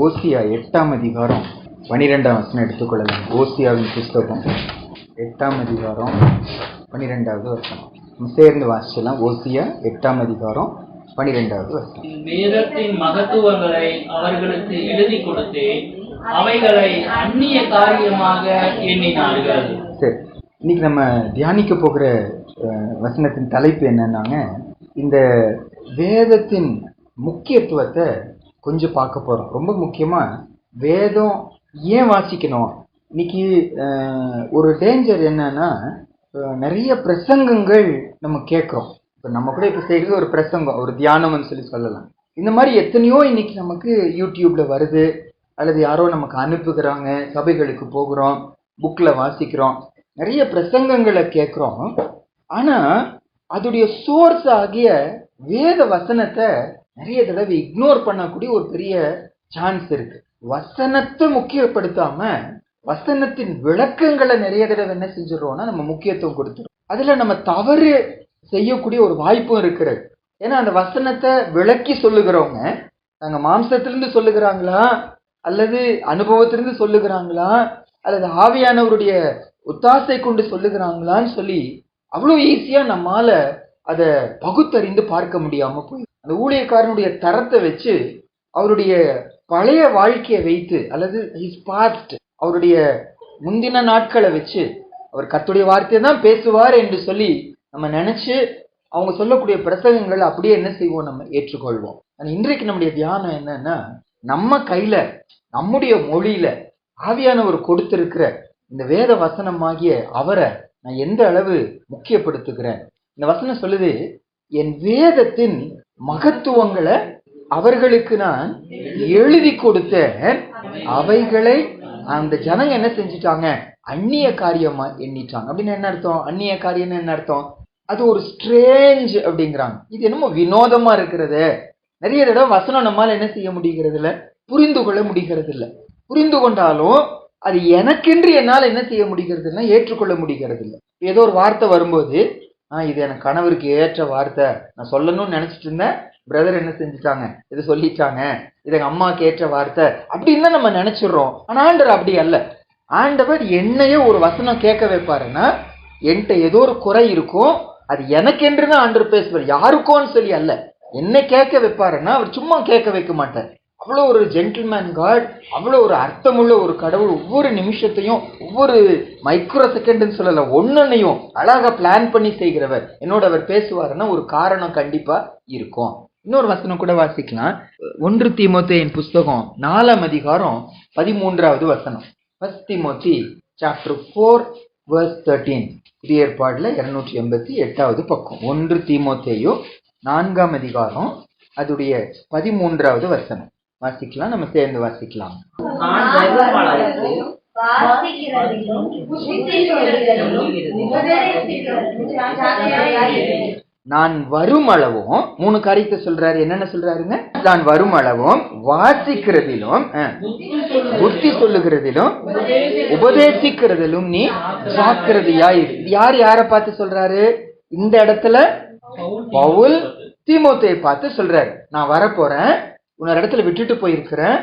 ஓசியா 8ஆம் அதிகாரம் 12ஆம் வசனம் எடுத்துக்கொள்ளலாம். ஓசியாவின் புஸ்தகம் 8ஆம் அதிகாரம் 12வது வசனம் சேர்ந்து வாசிக்கலாம். ஓசியா 8ஆம் அதிகாரம் 12வது வசனம். வேதத்தின் மகத்துவங்களை அவர்களுக்கு எழுதி கொடுத்தேன், அவைகளை அந்நிய காரியமாக எண்ணினார்கள். சரி, இன்னைக்கு நம்ம தியானிக்க போகிற வசனத்தின் தலைப்பு என்னன்னாங்க, இந்த வேதத்தின் முக்கியத்துவத்தை கொஞ்சம் பார்க்க போறோம். ரொம்ப முக்கியமா வேதம் ஏன் வாசிக்கணும். இன்னைக்கு ஒரு டேஞ்சர் என்னன்னா, நிறைய பிரசங்கங்கள் நம்ம கேட்குறோம். இப்போ நம்ம கூட இப்போ செய்கிறது ஒரு பிரசங்கம், ஒரு தியானம்னு சொல்லலாம். இந்த மாதிரி எத்தனையோ இன்னைக்கு நமக்கு யூடியூப்ல வருது, அல்லது யாரோ நமக்கு அனுப்புகிறாங்க, சபைகளுக்கு போகிறோம், புக்கில் வாசிக்கிறோம், நிறைய பிரசங்கங்களை கேட்குறோம். ஆனால் அதோடைய சோர்ஸ் ஆகிய வேத வசனத்தை நிறைய தடவை இக்னோர் பண்ணக்கூடிய ஒரு பெரிய சான்ஸ் இருக்கு. வசனத்தை முக்கியப்படுத்தாம வசனத்தின் விளக்கங்களை நிறைய தடவை என்ன செஞ்சிடறோம்னா நம்ம முக்கியத்துவம் கொடுத்துரும். அதுல நம்ம தவறு செய்யக்கூடிய ஒரு வாய்ப்பும் இருக்கிறது. ஏன்னா அந்த வசனத்தை விளக்கி சொல்லுகிறவங்க நாங்க மாம்சத்திலிருந்து சொல்லுகிறாங்களா, அல்லது அனுபவத்திலிருந்து சொல்லுகிறாங்களா, அல்லது ஆவியானவருடைய ஒத்தாசை கொண்டு சொல்லுகிறாங்களான்னு சொல்லி அவ்வளோ ஈஸியா நம்மால அதை பகுத்தறிந்து பார்க்க முடியாம போய் அந்த ஊழியக்காரனுடைய தரத்தை வச்சு, அவருடைய பழைய வாழ்க்கையை வைத்து, அல்லது ஹிஸ் பாஸ்ட், அவருடைய முந்தின நாட்களை வச்சு அவர் கர்த்தருடைய வார்த்தையை தான் பேசுவார் என்று சொல்லி நம்ம நினைச்சு அவங்க சொல்லக்கூடிய பிரசங்கங்கள் அப்படியே என்ன செய்வோம், நம்ம ஏற்றுக்கொள்வோம். ஆனால் இன்றைக்கு நம்முடைய தியானம் என்னன்னா, நம்ம கையில நம்முடைய மொழியில ஆவியானவர் கொடுத்திருக்கிற இந்த வேத வசனமாகிய அவரை நான் எந்த அளவு முக்கியப்படுத்துகிறேன். இந்த வசனம் சொல்லுது, என் வேதத்தின் மகத்துவங்களை அவர்களுக்கு நான் எழுதி கொடுத்தேன், அவைகளை அந்த ஜனங்க என்ன செஞ்சுட்டாங்க, அந்நிய காரியமா எண்ணிட்டாங்க. அப்படின்னு என்ன அர்த்தம்? அந்நிய காரியம் என்ன அர்த்தம்? அது ஒரு ஸ்ட்ரேஞ்ச் அப்படிங்கிறாங்க. இது என்னமோ வினோதமா இருக்கிறது. நிறைய தடவை வசனம் நம்மால என்ன செய்ய முடிகிறது இல்லை, புரிந்து கொள்ள முடிகிறது இல்லை. புரிந்து கொண்டாலும் அது எனக்கென்று என்னால் என்ன செய்ய முடிகிறது இல்லை, ஏற்றுக்கொள்ள முடிகிறது இல்லை. ஏதோ ஒரு வார்த்தை வரும்போது, இது எனக்கு கணவருக்கு ஏற்ற வார்த்தை, நான் சொல்லணும்னு நினைச்சிட்டு இருந்தேன், பிரதர் என்ன செஞ்சுட்டாங்க, இது சொல்லிட்டாங்க, இது எங்க அம்மாவுக்கு ஏற்ற வார்த்தை அப்படின்னு தான் நம்ம நினைச்சிடுறோம். ஆனா ஆண்டவர் அப்படி அல்ல. ஆண்டவர் என்னையே ஒரு வசனம் கேட்க வைப்பாருன்னா, என்கிட்ட ஏதோ ஒரு குறை இருக்கும், அது எனக்கென்று தான் ஆண்டவர் பேசுவார், யாருக்கோன்னு சொல்லி அல்ல. என்ன கேட்க வைப்பாருன்னா அவர் சும்மா கேட்க வைக்க மாட்டார். அவ்வளோ ஒரு ஜென்டில்மேன் காட், அவ்வளோ ஒரு அர்த்தமுள்ள ஒரு கடவுள். ஒவ்வொரு நிமிஷத்தையும், ஒவ்வொரு மைக்ரோ செகண்ட்னு சொல்லல, ஒன்னொன்னையும் அழகா பிளான் பண்ணி செய்கிறவர். என்னோட அவர் பேசுவாருன்னா ஒரு காரணம் கண்டிப்பா இருக்கும். இன்னொரு வசனம் கூட வாசிக்கலாம். 1 தீமோத்தேயின் புஸ்தகம் 4ஆம் அதிகாரம் 13வது வசனம். 1 தீமோத்தி chapter 4 verse 13. புதிய ஏற்பாடுல 288வது பக்கம். 1 தீமோத்தேயு 4ஆம் அதிகாரம் அதுடைய 13வது வசனம் வாசிக்கலாம். நம்ம சேர்ந்து வாசிக்கலாம். நான் வருமளவும் 3 காரியத்தை சொல்றாரு. என்னென்ன சொல்றாருங்க? நான் வருமளவும் வாசிக்கிறதிலும், புத்தி சொல்லுகிறதிலும், உபதேசிக்கிறதிலும் நீ ஜாக்கிரதையாயிரு. யார் யாரை பார்த்து சொல்றாரு? இந்த இடத்துல பவுல் தீமோத்தேயை பார்த்து சொல்றாரு, நான் வரப்போறேன், உன்னொரு இடத்துல விட்டுட்டு போயிருக்கிறேன்,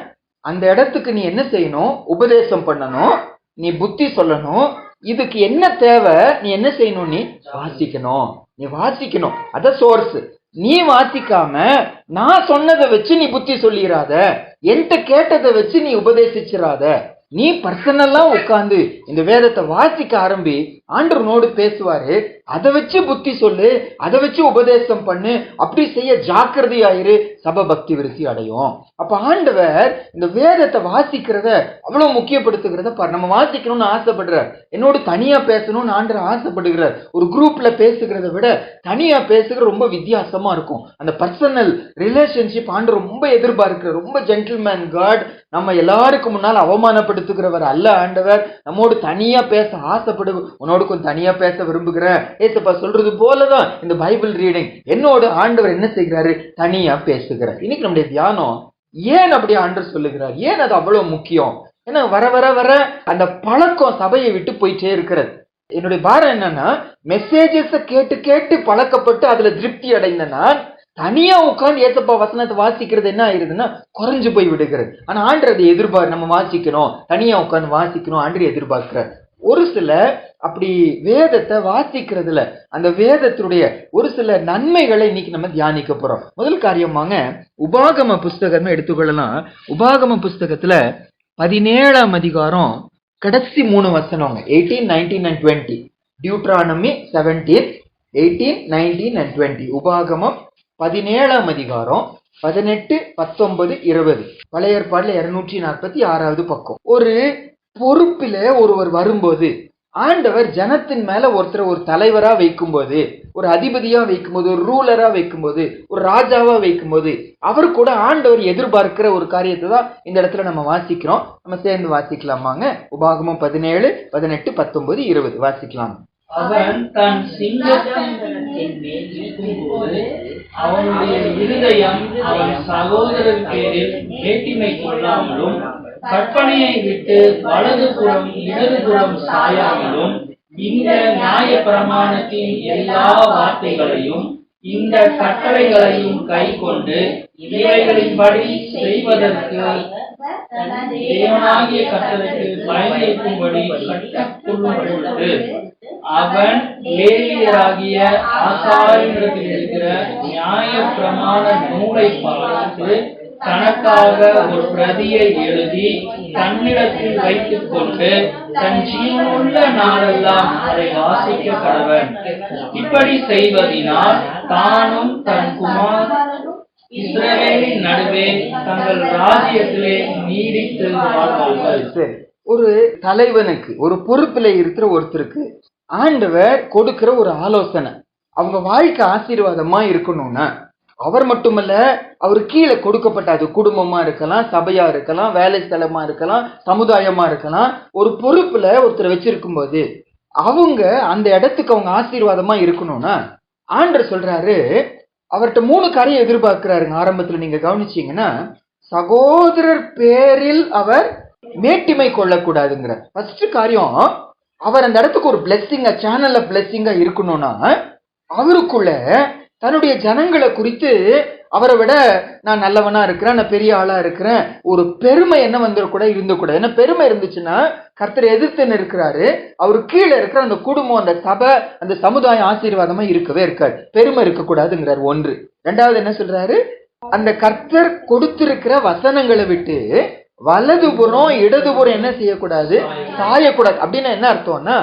அந்த இடத்துக்கு நீ என்ன செய்யணும், உபதேசம் பண்ணணும், நீ புத்தி சொல்லணும், இதுக்கு என்ன தேவை, நீ என்ன செய்யணும், நீ வாசிக்கணும், நீ வாசிக்கணும். அத சோர்ஸ். நீ வாசிக்காம நான் சொன்னதை வச்சு நீ புத்தி சொல்லிடாத, என்கிட்ட கேட்டதை வச்சு நீ உபதேசிச்சிடாத. நீ பர்சனலா உட்கார்ந்து இந்த வேதத்தை வாசிக்க ஆரம்பி, ஆண்டவனோடு பேசுவாரு, அதை வச்சு புத்தி சொல்லு, அதை வச்சு உபதேசம் பண்ணு, அப்படி செய்ய ஜாக்கிரதையாயிரு, சபை பக்தி விருத்தி அடையும். அப்ப ஆண்டவர் இந்த வேதத்தை வாசிக்கிறத அவ்வளவு முக்கியப்படுத்துகிறத பாரு. நம்ம வாசிக்கணும்னு ஆசைப்படுறார், என்னோடு தனியா பேசணும்னு ஆண்டவர் ஆசைப்படுகிறார். ஒரு குரூப்ல பேசுகிறத விட தனியா பேசுகிற ரொம்ப வித்தியாசமா இருக்கும். அந்த பர்சனல் ரிலேஷன்ஷிப் ஆண்டவர் ரொம்ப எதிர்பார்க்கிறார். ரொம்ப ஜென்டில்மேன் காட். நம்ம எல்லாருக்கும் முன்னால் அவமானப்படுத்துகிறவர் அல்ல ஆண்டவர். நம்மோடு தனியா பேச ஆசைப்படு, உன்னோடு கொஞ்சம் தனியா பேச விரும்புகிறேன். ஏசப்பா சொல்றது போலதான் இந்த பைபிள் ரீடிங். என்னோட ஆண்டவர் என்ன செய்கிறாரு, தனியா பேசுகிறார். இன்னைக்கு நம்முடைய தியானம் ஏன் அப்படி ஆண்டவர் சொல்லுகிறார், ஏன் அது அவ்வளவு முக்கியம்? ஏன்னா வர வர வர அந்த பழக்கம் சபையை விட்டு போயிட்டே இருக்கிறது. என்னுடைய பாரம் என்னன்னா, மெசேஜஸ் கேட்டு கேட்டு பழக்கப்பட்டு அதுல திருப்தி அடைந்த நான் தனியா உட்கார்ந்து ஏசப்பா வசனத்தை வாசிக்கிறது என்ன ஆயிருதுன்னா குறைஞ்சு போய் விடுகிறது. ஆனா ஆண்டவர் அதை நம்ம வாசிக்கணும், தனியா உட்கார்ந்து வாசிக்கணும் ஆண்டவர் எதிர்பார்க்கிறார். ஒரு சில அப்படி வேதத்தை வாசிக்கிறதுல அந்த வேதத்துடைய ஒரு சில நன்மைகளை இன்னைக்கு நம்ம தியானிக்க போறோம். முதல் காரியமாக உபாகம புஸ்தகமே எடுத்துக்கொள்ளலாம். உபாகம புஸ்தகத்துல 17ஆம் அதிகாரம் கடைசி 3 வசனங்க, 18, 19 and 20. Deuteronomy 17, 18, 19 and 20. உபாகமம் 17ஆம் அதிகாரம் 18, 19, 20. பழைய ஏற்பாடுல 246வது பக்கம். ஒரு பொறுப்பில ஒருவர் வரும்போது, ஆண்டவர் ஜனத்தின் மேல ஒருத்தர் ஒரு தலைவரா வைக்கும்போது, ஒரு அதிபதியா வைக்கும்போது, ஒரு ரூலரா வைக்கும்போது, ஒரு ராஜாவா வைக்கும்போது, அவர் கூட ஆண்டவர் எதிர்பார்க்கிற ஒரு காரியத்தை தான் இந்த இடத்துல நம்ம வாசிக்கிறோம். நம்ம சேர்ந்து வாசிக்கலாமாங்க? உபாகமம் 17, 18, 19, 20 வாசிக்கலாம். அவன் தன் சிங்கத்தின் மேல் இருக்கும்போது அவனுடைய இருதயம் அவன் சகோதரர் பேரில் மேட்டிமை கொள்ளாமலும், கற்பனையை விட்டு வலதுபுறம் இடதுபுறம் சாயாமலும், இந்த நியாய பிரமாணத்தின் எல்லா வார்த்தைகளையும் இந்த கட்டளைகளையும் கை கொண்டு இவைகளின்படி செய்வதற்கு தேவனாகிய கர்த்தருக்கு பயந்திருக்கும்படி கற்றுக்கொள்ளும்பொழுது அவன் லேவியராகிய ஆசாரியனிடத்தில் இருக்கிற நியாய பிரமாண நூலை பார்த்து தனக்காக ஒரு பிரதியை எழுதி தன்னிடத்தில் வைத்துக் கொண்டு தன் ஜீவனுள்ள நாளெல்லாம் அதை வாசிக்க கடவன். இப்படி செய்வதினால் தானும் தன் குமார் இஸ்ரவேலின் நடுவே தங்கள் ராஜ்யத்திலே நீடித்து வாழ்வார்கள். ஒரு தலைவனுக்கு, ஒரு பொறுப்பில் இருக்கிற ஒருத்தருக்கு ஆண்டவர் கொடுக்கிற ஒரு ஆலோசனை, அவங்க வாழ்க்கை ஆசீர்வாதமா இருக்கணும்னா, அவர் மட்டுமல்ல, அவர் கீழே கொடுக்கப்பட்ட, அது குடும்பமா இருக்கலாம், சபையா இருக்கலாம், வேலை ஸ்தலமா இருக்கலாம், சமுதாயமா இருக்கலாம், ஒரு பொறுப்புல ஒருத்தர் வச்சிருக்கும் போது அவங்க அந்த இடத்துக்கு அவங்க ஆசீர்வாதமா இருக்கணும்னா, ஆண்டவர் சொல்றாரு, அவர்கிட்ட 3 காரியம் எதிர்பார்க்கிறாருங்க. ஆரம்பத்துல நீங்க கவனிச்சீங்கன்னா, சகோதரர் பேரில் அவர் மேட்டிமை கொள்ளக்கூடாதுங்கிற ஃபர்ஸ்ட் காரியம். அவர் அந்த இடத்துக்கு ஒரு பிளெஸ்ஸிங்கா, சேனல் ஆஃப் பிளெஸ்ஸிங்கா இருக்கணும்னா, அவருக்குள்ள தன்னுடைய ஜனங்களை குறித்து அவரை விட நான் நல்லவனா இருக்கிறேன், நான் பெரிய ஆளா இருக்கிறேன், ஒரு பெருமை என்ன வந்துடக்கூடாது, இருந்தக்கூடாது. ஏன்னா பெருமை இருந்துச்சுன்னா கர்த்தரை எதிர்த்து இருக்கிறாரு, அவரு கீழே இருக்கிற அந்த குடும்பம், அந்த சபை, அந்த சமுதாயம் ஆசீர்வாதமா இருக்கவே இருக்காது. பெருமை இருக்கக்கூடாதுங்கிறார். 1. 2வது என்ன சொல்றாரு, அந்த கர்த்தர் கொடுத்திருக்கிற வசனங்களை விட்டு வலதுபுறம் இடதுபுறம் என்ன செய்யக்கூடாது, சாயக்கூடாது. அப்படின்னா என்ன அர்த்தம்னா,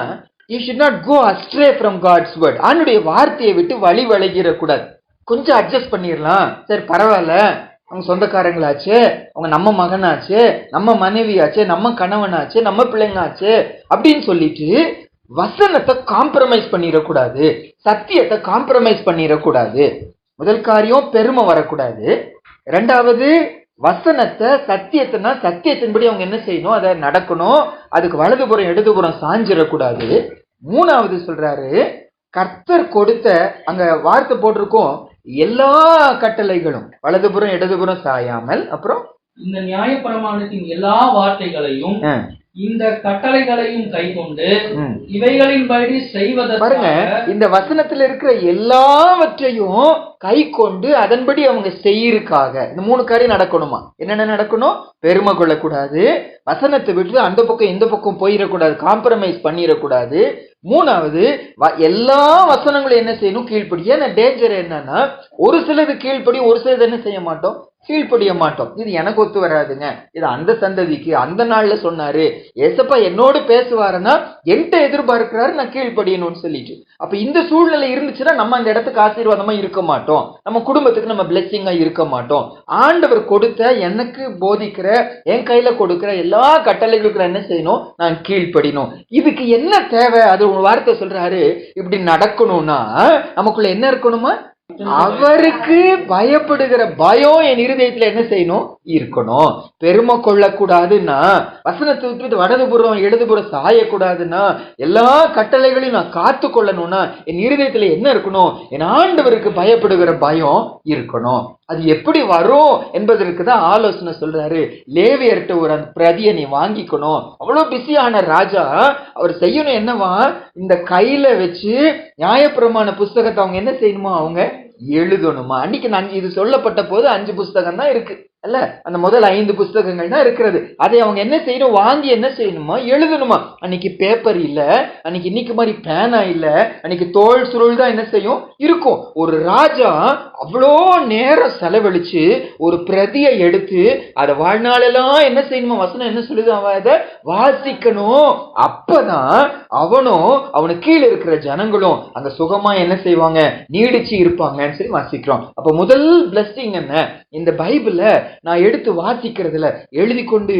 you should not go astray from God's word. ஆண்டவருடைய வார்த்தையை விட்டு வழி விலகிடக்கூடாது. கொஞ்சம் அட்ஜஸ்ட் பண்ணிடலாம், சரி பரவாயில்ல, அவங்க சொந்தக்காரங்களாச்சு, அவங்க நம்ம மகனாச்சு, நம்ம மனைவியாச்சு, நம்ம கணவனாச்சு, நம்ம பிள்ளைங்களாச்சு அப்படின்னு சொல்லிட்டு வசனத்தை காம்ப்ரமைஸ் பண்ணிடக்கூடாது, சத்தியத்தை காம்ப்ரமைஸ் பண்ணிடக்கூடாது. முதல் காரியம் பெருமை வரக்கூடாது. 2வது வசனத்தை, சத்தியத்தைனா சத்தியத்தின்படி அவங்க என்ன செய்யணும், அதை நடக்கணும், அதுக்கு வலதுபுறம் இடதுபுறம் சாஞ்சிடக்கூடாது. 3வது சொல்றாரு, கர்த்தர் கொடுத்த, அங்க வார்த்தை போட்டிருக்கோம், எல்லா கட்டளைகளும் வலதுபுறம் இடதுபுறம் சாயாமல், அப்புறம் இந்த நியாய பிரமாணத்தின் எல்லா வார்த்தைகளையும் இந்த கட்டளைகளையும் கை கொண்டு இவைகளின்படி செய்வதற்கு, பாருங்க, இந்த வசனத்துல இருக்கிற எல்லாவற்றையும் கை கொண்டு அதன்படி அவங்க செய்யறதுக்காக இந்த 3 காரியம் நடக்கணுமா? என்னென்ன நடக்கணும்? பெருமை கொள்ளக்கூடாது, வசனத்தை விட்டு அந்த பக்கம் இந்த பக்கம் போயிடக்கூடாது, காம்ப்ரமைஸ் பண்ணிடக்கூடாது. 3வது எல்லா வசனங்களும் என்ன செய்யணும், கீழ்ப்படிய. டேஞ்சர் என்னன்னா, ஒரு சிலது கீழ்ப்படி, ஒரு சிலது என்ன செய்ய மாட்டோம், கீழ்ப்படிய மாட்டோம். இது எனக்கு ஒத்து வராதுங்க, இது அந்த சந்ததிக்கு அந்த நாள்ல சொன்னாரு, ஏசப்பா என்னோடு பேசுவாருன்னா என்கிட்ட எதிர்பார்க்கிறாரு, நான் கீழ்ப்படியணும்னு சொல்லிட்டு. அப்ப இந்த சூழ்நிலை இருந்துச்சுன்னா நம்ம அந்த இடத்துக்கு ஆசீர்வாதமா இருக்க மாட்டோம், நம்ம குடும்பத்துக்கு நம்ம பிளெஸிங்கா இருக்க மாட்டோம். ஆண்டவர் கொடுத்த, எனக்கு போதிக்கிற, என் கையில கொடுக்கிற எல்லா கட்டளைகளுக்கு என்ன செய்யணும், நான் கீழ்ப்படியணும். இதுக்கு என்ன தேவை? அது ஒரு வார்த்தை சொல்றாரு, இப்படி நடக்கணும்னா நமக்குள்ள என்ன இருக்கணுமா, அவருக்கு பயப்படுகிற பயம் என் இருதயத்துல என்ன செய்யணும், இருக்கணும். பெருமை கொள்ளக்கூடாதுன்னா, வசனத்தை விட்டுட்டு வலதுபுறம் இடதுபுறம் சாயக்கூடாதுன்னா, எல்லா கட்டளைகளையும் நான் காத்து கொள்ளணும்னா என் இருதயத்துல என்ன இருக்கணும், என் ஆண்டவருக்கு பயப்படுகிற பயம் இருக்கணும். அது எப்படி வரும் என்பதற்கு தான் ஆலோசனை சொல்றாரு. லேவியர்கிட்ட ஒரு பிரதியை நீ வாங்கிக்கணும். அவ்வளவு பிஸியான ராஜா, அவர் செய்யணும் என்னவா, இந்த கையில வச்சு நியாயப்பிரமாண புஸ்தகத்தை அவங்க என்ன செய்யணுமா, அவங்க எழுதணுமா? அன்னைக்கு இது சொல்லப்பட்ட போது 5 புஸ்தகம் தான் இருக்கு அல்ல, அந்த முதல் 5 புஸ்தகங்கள் தான் இருக்கிறது. அதை அவங்க என்ன செய்யணும்? வாங்கி என்ன செய்யணுமா? எழுதணுமா? அன்னைக்கு பேப்பர் இல்ல, அன்னைக்கு இன்னைக்கு மாதிரி பேனா இல்ல, அன்னைக்கு தோல் சுருள் தான் என்ன செய்யும் இருக்கும். ஒரு ராஜா அவ்வளோ நேரம் செலவழிச்சு ஒரு பிரதியை எடுத்து அதை வாழ்நாளெல்லாம் என்ன செய்யணுமா? வசனம் என்ன சொல்லுது? அவன் அதை வாசிக்கணும். அப்பதான் அவனும் அவனுக்கு கீழே இருக்கிற ஜனங்களும் அந்த சுகமா என்ன செய்வாங்க? நீடிச்சு இருப்பாங்கன்னு சொல்லி வாசிக்கிறோம். அப்ப முதல் பிளஸிங் என்ன? இந்த பைபிள நான் எடுத்து வாசிக்கிறதுல எழுதி கொண்டு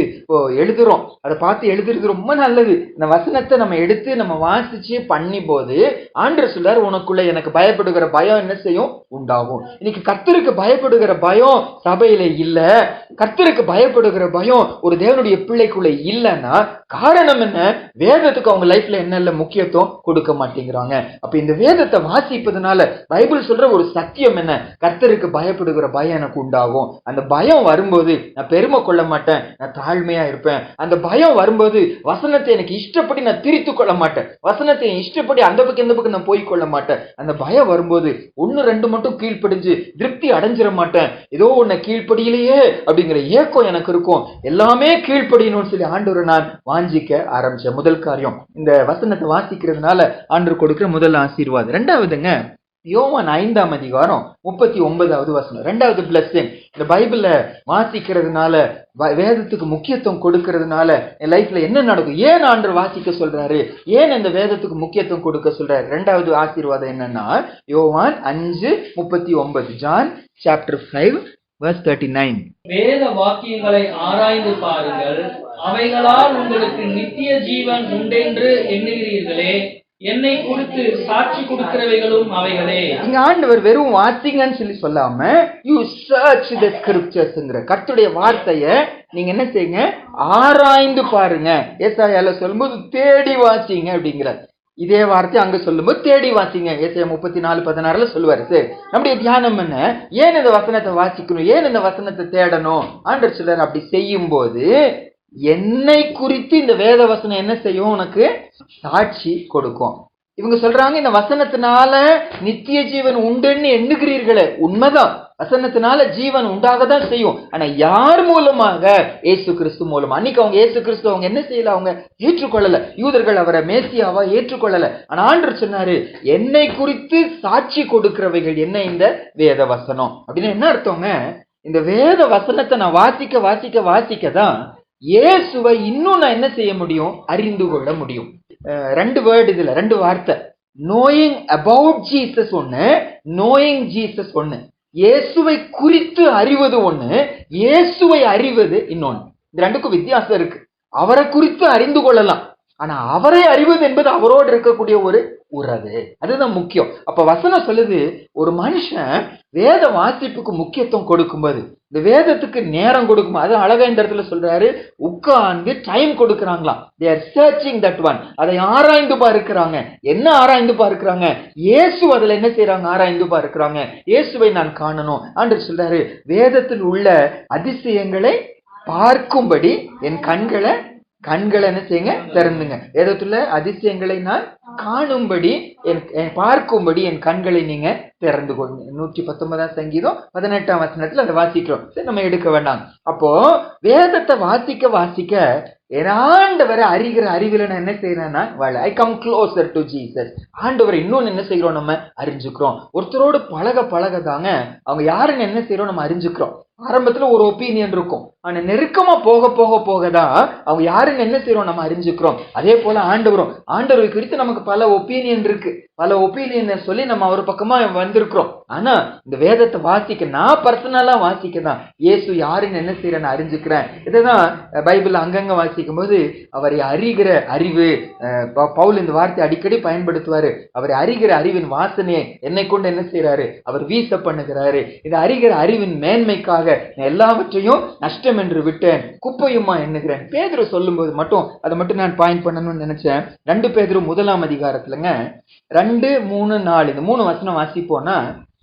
எழுதுறோம். அதை பார்த்து எழுதுறது ரொம்ப நல்லது. இந்த வசனத்தை நம்ம எடுத்து நம்ம வாசிச்சு பண்ணி போது ஆண்டவர் சொல்றார், உனக்குள்ள எனக்கு பயப்படுகிற பயம் என்ன செய்யும்? உண்டாகும். இன்னைக்கு கர்த்தருக்கு பயப்படுகிற பயம் சபையில இல்ல, கர்த்தருக்கு பயப்படுகிற பயம் ஒரு தேவனுடைய பிள்ளைக்குள்ள இல்லைன்னா காரணம் என்ன? வேதத்துக்கு அவங்க லைஃப்ல என்ன முக்கியத்துவம் கொடுக்க மாட்டேங்கிறாங்க. அப்ப இந்த வேதத்தை வாசிப்பதனால பைபிள் சொல்ற ஒரு சத்தியம் என்ன? கர்த்தருக்கு பயப்படுகிற பயம் எனக்கு உண்டாகும். அந்த பயம் வரும்போது நான் பெருமை கொள்ள மாட்டேன், நான் தாழ்மையா இருப்பேன். அந்த பயம் வரும்போது வசனத்தை எனக்கு இஷ்டப்படி நான் திரித்து கொள்ள மாட்டேன், வசனத்தை இஷ்டப்படி அந்த பக்கம் இந்த பக்கம் நான் போய் கொள்ள மாட்டேன். அந்த பயம் வரும்போது 1-2 மட்டும் கீழ்ப்படிஞ்சு திருப்தி அடைஞ்சிட மாட்டேன். ஏதோ ஒன்ன கீழ்ப்படியிலேயே அப்படிங்கிற ஏக்கம் எனக்கு இருக்கும். எல்லாமே கீழ்ப்படியணும்னு சொல்லி ஆண்டவரை நான் வாஞ்சிக்க ஆரம்பிச்சேன். முதல் காரியம் இந்த வசனத்தை வாசிக்கிறதுனால ஆண்டவர் கொடுக்கிற முதல் ஆசீர்வாதம். ரெண்டாவதுங்க, யோவான் 5ஆம் அதிகாரம் 39வது வசனம். ரெண்டாவது பிளஸிங், இந்த பைபிள வாசிக்கிறதுனால வேதத்துக்கு முக்கியத்துவம் கொடுக்கிறதுனால என் லைஃப்ல என்ன நடக்கும்? ஏன் ஆண்டவர் வாசிக்க சொல்றாரு? ஏன் இந்த வேதத்துக்கு முக்கியத்துவம் கொடுக்க சொல்றாரு? ரெண்டாவது ஆசீர்வாதம் என்னன்னா யோவான் 5:39, ஜான் சாப்டர் 5 verse 39. வேத வாக்கியங்களை ஆராய்ந்து பாருங்கள், அவைகளால் உங்களுக்கு நித்திய ஜீவன் உண்டென்று எண்ணுகிறீர்களே, என்னை குறித்து சாட்சி கொடுக்கிறவைகளும் அவைகளே. இங்க ஆண்டவர் வெறும் வாசிங்கன்னு சொல்லி சொல்லாம யூ சர்ச் தி ஸ்கிரிப்சர்ஸ்ங்கற கர்த்தருடைய வார்த்தையை நீங்க என்ன செய்யுங்க? ஆராய்ந்து பாருங்க. ஏசாயால சொல்லும்போது தேடி வாசிங்க அப்படிங்கிறார். இதே வார்த்தை அங்க சொல்லும்போது தேடி வாசிங்க. ஏசாயா 34:16 சொல்லுவாரு. சரி, நம்முடைய தியானம் என்ன? ஏன் இந்த வசனத்தை வாசிக்கணும்? ஏன் இந்த வசனத்தை தேடணும்? ஆண்டவர் சொல்றாரு, அப்படி செய்யும் போது என்னை குறித்து இந்த வேத வசனம் என்ன செய்யும்? உனக்கு சாட்சி கொடுக்கும். இவங்க சொல்றாங்க, இந்த வசனத்தினால நித்திய ஜீவன் உண்டுன்னு எண்ணுகிறீர்களே, உண்மைதான், வசனத்தினால ஜீவன் உண்டாகதான் செய்யும். ஆனா யார் மூலமாக? ஏசு கிறிஸ்து மூலமா. அன்னைக்கு அவங்க ஏசு கிறிஸ்து அவங்க என்ன செய்யல? அவங்க ஏற்றுக்கொள்ளல. யூதர்கள் அவரை மேசியாவா ஏற்றுக்கொள்ளல. ஆனா ஆண்டவர் சொன்னாரு, என்னை குறித்து சாட்சி கொடுக்கிறவைகள் என்ன? இந்த வேத வசனம். அப்படின்னு என்ன அர்த்தங்க? இந்த வேத வசனத்தை நான் வாசிக்க தான் இயேசுவை இன்னும் நான் என்ன செய்ய முடியும்? அறிந்து கொள்ள முடியும். 2 வேர்டு இதுல, 2 வார்த்தை. நோயிங் அபவுட் ஜீசஸ் ஒண்ணு, நோயிங் ஜீசஸ் ஒண்ணு. இயேசுவை குறித்து அறிவது ஒண்ணு, இயேசுவை அறிவது இன்னொன்னு. இந்த ரெண்டுக்கும் வித்தியாசம் இருக்கு. அவரை குறித்து அறிந்து கொள்ளலாம், ஆனா அவரை அறிவது என்பது அவரோடு இருக்கக்கூடிய ஒரு உறவு. அதுதான் முக்கியம். அப்ப வசனம் சொல்லுது, ஒரு மனுஷன் வேத வாசிப்புக்கு முக்கியத்துவம் கொடுக்கும்போது, இந்த வேதத்துக்கு நேரம் கொடுக்கும். அது அழகா இந்த இடத்துல சொல்றாரு, உட்கார்ந்து time கொடுக்கறாங்களாம். they are searching that one. அதை ஆராய்ந்து பார்க்கிறாங்க. என்ன ஆராய்ந்து பார்க்கிறாங்க? இயேசு அதுல என்ன செய்யறாங்க? ஆராய்ந்து பார்க்கிறாங்க. இயேசுவை நான் காணணும். ஆண்டவர் சொல்றாரு, வேதத்தில் உள்ள அதிசயங்களை பார்க்கும்படி என் கண்களை என்ன செய்யுங்க? திறந்துங்க. வேதத்துல அதிசயங்களை நான் காணும்படி பார்க்கும்படி என் கண்களை நீங்க திறந்து கொள்ளுங்க. 119ஆம் சங்கீதம் 18ஆம் வசனத்துல அதை வாசிக்கிறோம். சரி, நம்ம எடுக்க வேண்டாம். அப்போ வேதத்தை வாசிக்க ஆண்டவரை அறிகிற அறிவில நான் என்ன செய்யறேன்னா, I come closer to Jesus. ஆண்டவரை இன்னொன்னு என்ன செய்கிறோம்? நம்ம அறிஞ்சுக்கிறோம். ஒருத்தரோடு பழக தாங்க அவங்க யாருன்னு என்ன செய்யறோம்? நம்ம அறிஞ்சுக்கிறோம். ஆரம்பத்துல ஒரு ஒப்பீனியன் இருக்கும், ஆனா நெருக்கமா போக தான் அவங்க யாருன்னு என்ன செய்யறோம்? நம்ம அறிஞ்சுக்கிறோம். அதே போல ஆண்டவரை குறித்து நமக்கு பல ஒப்பீனியன் இருக்கு. பல ஒப்பீனியன் சொல்லி நம்ம அவர் பக்கமா வந்திருக்கிறோம். ஆனா இந்த வேதத்தை நான் பர்சனலா வாசிக்கதான் இயேசு யாருன்னு என்ன செய்யறேன்னு அறிஞ்சுக்கிறேன். இதுதான் பைபிள் அங்கங்க வாசிக்கும் போது அவரை அறிகிற அறிவு. பவுல் இந்த வார்த்தை அடிக்கடி பயன்படுத்துவாரு. அவரை அறிகிற அறிவின் வாசனையை என்னை கொண்டு என்ன செய்யறாரு? அவர் வீச பண்ணுகிறாரு. இது அறிகிற அறிவின் மேன்மைக்காக நான் எல்லாவற்றையும் நஷ்டம் என்று விட்டேன், குப்பையுமா எண்ணுகிறேன். பேதுரு சொல்லும் போது மட்டும் அதை மட்டும் நான் பாயிண்ட் பண்ணணும்னு நினைச்சேன். 2 பேதுரு 1ஆம் அதிகாரத்துலங்க 2, 3, 4 இந்த 3 வசனம் வாசிப்போனா,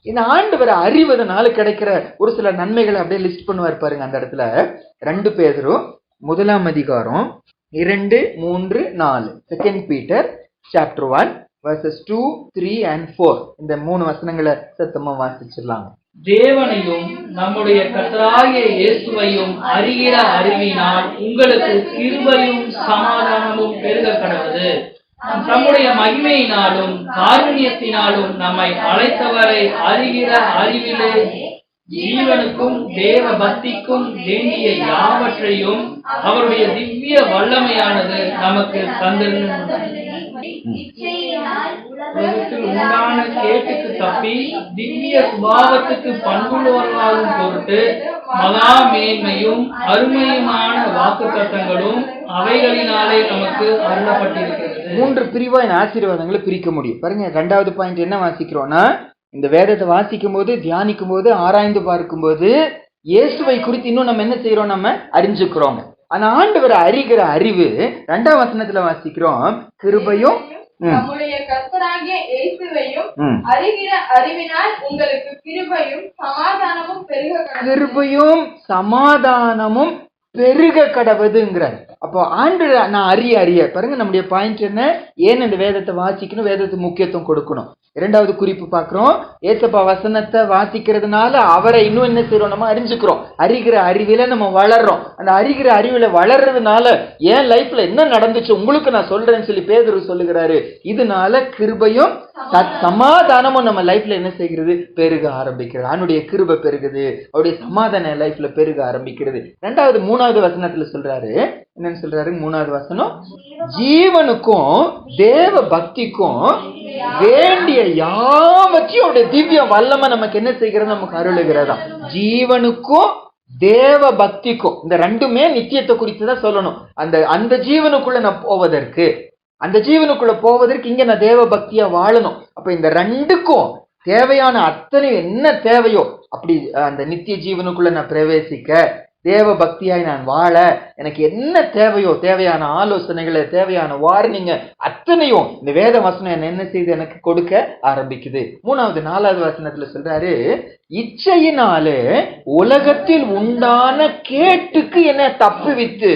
இந்த ஆண்டவரை அறிவதனால கிடைக்கிற ஒரு சில நன்மைகளை அப்படியே லிஸ்ட் பண்ணுவார் பாருங்க. அந்த இடத்துல 2 பேதுரு 1ஆம் அதிகாரம் 2, 3, 4 2 Peter chapter 1 verses 2, 3 and 4. இந்த 3 வசனங்களை சத்தமா வாசிச்சிடலாம். தேவனையும் நம்முடைய கர்த்தராகிய இயேசுவையும் அறிகிற அறிவினால் உங்களுக்கு கிருபையும் சமாதானமும் பெருக கடவுது. தம்முடைய மகிமையினாலும் காருண்யத்தினாலும் நம்மை அழைத்தவரை அறிகிற அறிவிலே ஜீவனுக்கும் தேவ பக்திக்கும் வேண்டிய யாவற்றையும் அவருடைய திவ்ய வல்லமையானது நமக்கு தந்திருந்தது. உலகத்தில் உண்டான கேட்டுக்கு தப்பி திவ்ய சுபாவத்துக்கு பண்புள்ளவர்களாகும் பொருட்டு மகா மேன்மையும் அருமையுமான வாக்குத்தத்தங்களும் அவைகளினாலே நமக்கு அருளப்பட்டிருக்கிறது. 3 பிரிவா இந்த ஆசீர்வாதங்களை பிரிக்க முடியும். பாருங்க, 2வது பாயிண்ட் என்ன வாசிக்கிறோம்னா, இந்த வேதத்தை வாசிக்கும் போது, தியானிக்கும் போது, ஆராய்ந்து பார்க்கும் போது இயேசுவை குறித்து இன்னும் நம்ம என்ன செய்யறோம், நம்ம அறிஞ்சுக்கிறோம். ஆனா ஆண்டவரை அறிகிற அறிவு 2வது வசனத்துல வாசிக்கிறோம், கிருபையும் நம்முடைய கர்த்தராகிய இயேசுவையும் அறிகிற அறிவினால் உங்களுக்கு கிருபையும் சமாதானமும் பெருக கடவுது. கிருபையும் சமாதானமும் பெருக கடவுதுங்கிறார். அப்போ ஆண்டு நான் அறிய பாருங்க, நம்முடைய பாயிண்ட் என்ன, ஏன் இந்த வேதத்தை வாசிக்கணும், வேதத்துக்கு முக்கியத்துவம் கொடுக்கணும். 2வது குறிப்பு பார்க்கிறோம், ஏசப்பா வசனத்தை வாசிக்கிறதுனால அவரை இன்னும் என்ன செய்யறோம், நம்ம அறிஞ்சுக்கிறோம். அறிகிற அறிவில நம்ம வளர்றோம். அந்த அறிகிற அறிவில வளர்றதுனால என் லைஃப்ல என்ன நடந்துச்சு உங்களுக்கு நான் சொல்றேன்னு சொல்லி பேதுரு சொல்லுகிறாரு. இதனால கிருபையும் சமாதானமும் நம்ம லைஃப்ல என்ன செய்கிறது, பெருக ஆரம்பிக்கிறது. அவனுடைய கிருபை பெருகுது, அவருடைய சமாதான லைஃப்ல பெருக ஆரம்பிக்கிறது. 2வது 3வது வசனத்துல சொல்றாரு, என்னன்னு சொல்றாரு, 3வது வசனம், ஜீவனுக்கும் தேவ பக்திக்கும் வேண்டிய யாவற்றையும் அவருடைய திவ்ய வல்லமை நமக்கு என்ன செய்கிறது, நமக்கு அருளுகிறதா. ஜீவனுக்கும் தேவ பக்திக்கும், இந்த 2மே நித்தியத்தை குறித்துதான் சொல்லணும். அந்த ஜீவனுக்குள்ள நான் போவதற்கு, அந்த ஜீவனுக்குள்ள போவதற்கு இங்க நான் தேவ பக்தியா வாழணும். அப்ப இந்த 2க்கும் தேவையான அத்தனை என்ன தேவையோ அப்படி அந்த நித்திய ஜீவனுக்குள்ள நான் பிரவேசிக்க, தேவ பக்தியாய் நான் வாழ எனக்கு என்ன தேவையோ, தேவையான ஆலோசனைகளை, தேவையான வார்னிங்க அத்தனையும் இந்த வேத வசனம் என்ன செய்து எனக்கு கொடுக்க ஆரம்பிக்குது. 3வது 4வது வசனத்துல சொல்றாரு, இச்சையினாலே உலகத்தில் உண்டான கேட்டுக்கு என்னை தப்புவித்து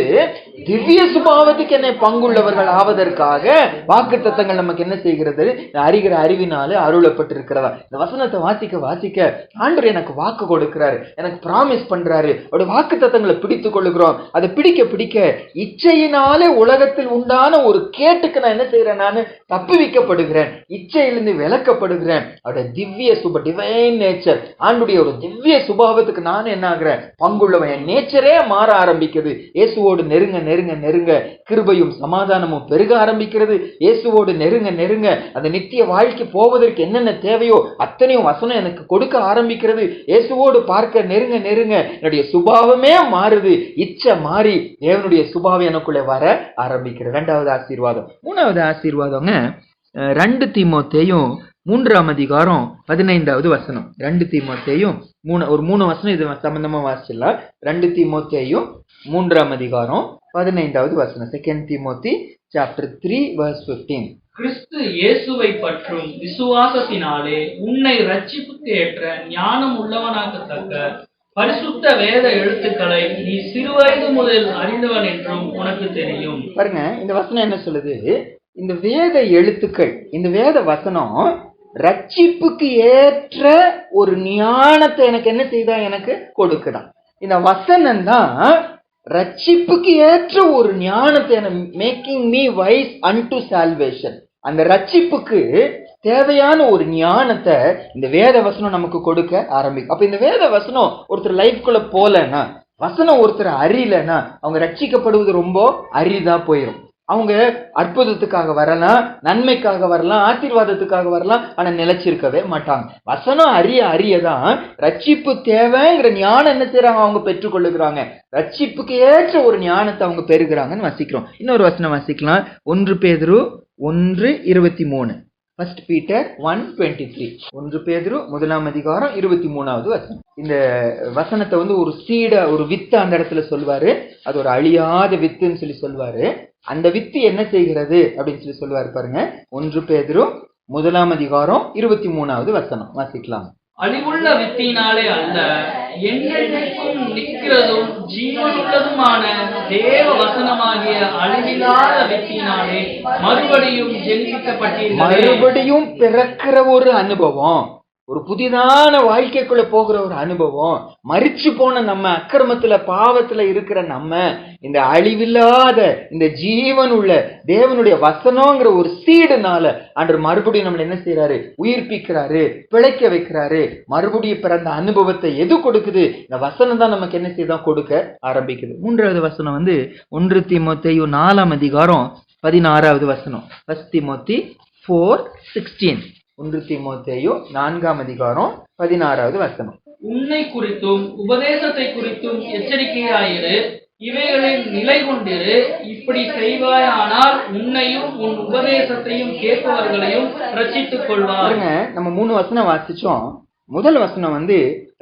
திவ்ய சுபாவத்துக்கு என்னை பங்குள்ளவர்கள் ஆவதற்காக வாக்குத்தத்தங்கள் நமக்கு என்ன செய்கிறது, அறிகிற அறிவினாலே அருளப்பட்டிருக்கிறதா. இந்த வசனத்தை வாசிக்க வாசிக்க ஆண்டவர் எனக்கு வாக்கு கொடுக்கிறாரு, எனக்கு பிராமிஸ் பண்றாரு. அவருடைய வாக்குத்தத்தங்களை பிடித்துக் கொள்ளுகிறோம். அதை பிடிக்க பிடிக்க இச்சையினாலே உலகத்தில் உண்டான ஒரு கேட்டுக்கு நான் என்ன செய்யறேன், நான் தப்புவிக்கப்படுகிறேன், இச்சையிலிருந்து விலக்கப்படுகிறேன். அவருடைய திவ்ய சுப டிவைன் நேச்சர், ஆண்டுடைய ஒரு திவ்ய சுபாவத்துக்கு நான் என்ன ஆகிறேன், பங்குள்ளவன். என் நேச்சரே மாற ஆரம்பிக்குது. இயேசுவோடு நெருங்க நெருங்க நெருங்க கிருபையும் சமாதானமும் பெருக ஆரம்பிக்கிறது. இயேசுவோடு நெருங்க நெருங்க அந்த நித்திய வாழ்க்கை போவதற்கு என்னென்ன தேவையோ அத்தனையும் வசனம் எனக்கு கொடுக்க ஆரம்பிக்கிறது. இயேசுவோடு பார்க்க நெருங்க நெருங்க என்னுடைய சுபாவமே மாறுது. இச்சை மாறி தேவனுடைய சுபாவம் எனக்குள்ளே வர ஆரம்பிக்கிறது. 2வது ஆசீர்வாதம். 3வது ஆசீர்வாதங்க 2 தீமோத்தேயும் 3ஆம் அதிகாரம் 15வது வசனம். 2 தீமோத்தேயும் ஒரு 3 வசனம் இது சம்பந்தமா வாசிச்சலாம். 2 தீமோத்தேயும் 3ஆம் அதிகாரம் 15வது வசனம். 2 தீமோத்தி chapter 3 verse 15. கிறிஸ்து இயேசுவை பற்றும் விசுவாசத்தினாலே உன்னை ரட்சிப்புக்கு ஏற்ற ஞானம் உள்ளவனாக்கத்தக்க பரிசுத்த வேத எழுத்துக்களை நீ சிறுவயது முதல் அறிந்தவன் என்றும் உனக்கு தெரியும். பாருங்க, இந்த வசனம் என்ன சொல்லுது, இந்த வேத எழுத்துக்கள், இந்த வேத வசனம் ரட்சிப்புக்கு ஏற்ற ஒரு ஞானத்தை எனக்கு என்ன செய்தா, எனக்கு கொடுக்குதான். இந்த வசனம் தான் ரட்சிப்புக்கு ஏற்ற ஒரு ஞானத்தை, making me wise unto salvation. அந்த ரட்சிப்புக்கு தேவையான ஒரு ஞானத்தை இந்த வேத வசனம் நமக்கு கொடுக்க ஆரம்பிக்கும். அப்ப இந்த வேத வசனம் ஒருத்தர் லைஃப்குள்ள போலன்னா, வசனம் ஒருத்தர் அறியலன்னா அவங்க ரட்சிக்கப்படுவது ரொம்ப அரிதா போயிடும். அவங்க அற்புதத்துக்காக வரலாம், நன்மைக்காக வரலாம், ஆசீர்வாதத்துக்காக வரலாம், ஆனா நிலைச்சிருக்கவே மாட்டாங்க. வசனம் அறியதான் ரட்சிப்பு தேவைங்கிற ஞானம் என்ன செய்யறாங்க, அவங்க பெற்றுக்கொள்ளுகிறாங்க. ரட்சிப்புக்கு ஏற்ற ஒரு ஞானத்தை அவங்க பெறுகிறாங்கன்னு வசிக்கிறோம். இன்னொரு வசனம் வசிக்கலாம், 1 பேதுரு 1:23. 1 Peter 1:23. 1 பேதுரு 1ஆம் அதிகாரம் 23வது வசனம். இந்த வசனத்தை ஒரு சீட, ஒரு வித்து அந்த இடத்துல சொல்வாரு. அது ஒரு அழியாத வித்துன்னு சொல்லி சொல்வாரு. அந்த வித்து என்ன செய்கிறது அப்படின்னு சொல்லி சொல்லுவாரு. பாருங்க, 1 பேதுரு 1ஆம் அதிகாரம் 23வது வசனம் வாசிக்கலாம். அழிவுள்ள வித்தினாலே அல்ல, என்றென்றைக்கும் நிற்கிறதும் ஜீவனுள்ளதுமான தேவ வசனமாகிய அழிவில்லாத வித்தினாலே மறுபடியும் ஜெனிப்பிக்கப்பட்டீர்களே. மறுபடியும் பிறக்கிற ஒரு அனுபவம், ஒரு புதிதான வாழ்க்கைக்குள்ள போகிற ஒரு அனுபவம். மரிச்சு போன நம்ம, அக்கிரமத்துல பாவத்துல இருக்கிற நம்ம, இந்த அழிவில்லாத இந்த ஜீவன் உள்ள தேவனுடைய வசனங்கிற ஒரு சீடுனால அன்று மறுபடியும் நம்மள என்ன செய்யறாரு? உயிர்ப்பிக்கிறாரு, பிழைக்க வைக்கிறாரு. மறுபடியும் பிறந்த அனுபவத்தை எது கொடுக்குது? இந்த வசனம் தான் நமக்கு என்ன செய்தான்? கொடுக்க ஆரம்பிக்குது. 3வது வசனம் 1 தீமோத்தேயு 4ஆம் அதிகாரம் 16வது வசனம். 1 Timothy 4:16. 1 தீமோத்தேயு 4ஆம் அதிகாரம் 16வது வசனம். உன்னை குறித்தும் உபதேசத்தை குறித்தும் எச்சரிக்கையாயிரு, இவைகளில் நிலை கொண்டிரு. இப்படி செய்வாயானால் உன்னையும் உன் உபதேசத்தையும் கேட்பவர்களையும் ரட்சித்துக் கொள்வார். நம்ம 3 வசனம் வாசிச்சோம். முதல் வசனம்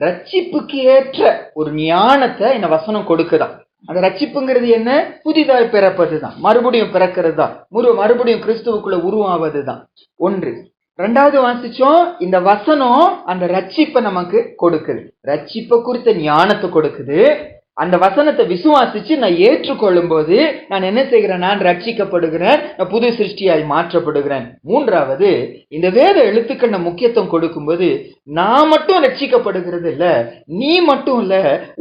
ரட்சிப்புக்கு ஏற்ற ஒரு ஞானத்தை இந்த வசனம் கொடுக்குதான். அந்த ரட்சிப்புங்கிறது என்ன? புதிதாய் பிறப்பதுதான், மறுபடியும் பிறக்கிறது தான், மறுபடியும் கிறிஸ்துவுக்குள்ள உருவாவதுதான். 1. 2வது வாசிச்சோம், இந்த வசனம் அந்த ரட்சிப்பை நமக்கு கொடுக்குது. ரட்சிப்பை குறித்த ஞானத்தை கொடுக்குது. அந்த வசனத்தை விசுவாசிச்சு நான் ஏற்றுக்கொள்ளும் போது நான் என்ன செய்கிறேன்? நான் ரட்சிக்கப்படுகிறேன், நான் புது சிருஷ்டியாய் மாற்றப்படுகிறேன். 3வது, இந்த வேத எழுத்துக்கள் நான் முக்கியத்துவம் கொடுக்கும்போது நான் மட்டும் ரட்சிக்கப்படுகிறது இல்ல, நீ மட்டும் இல்ல,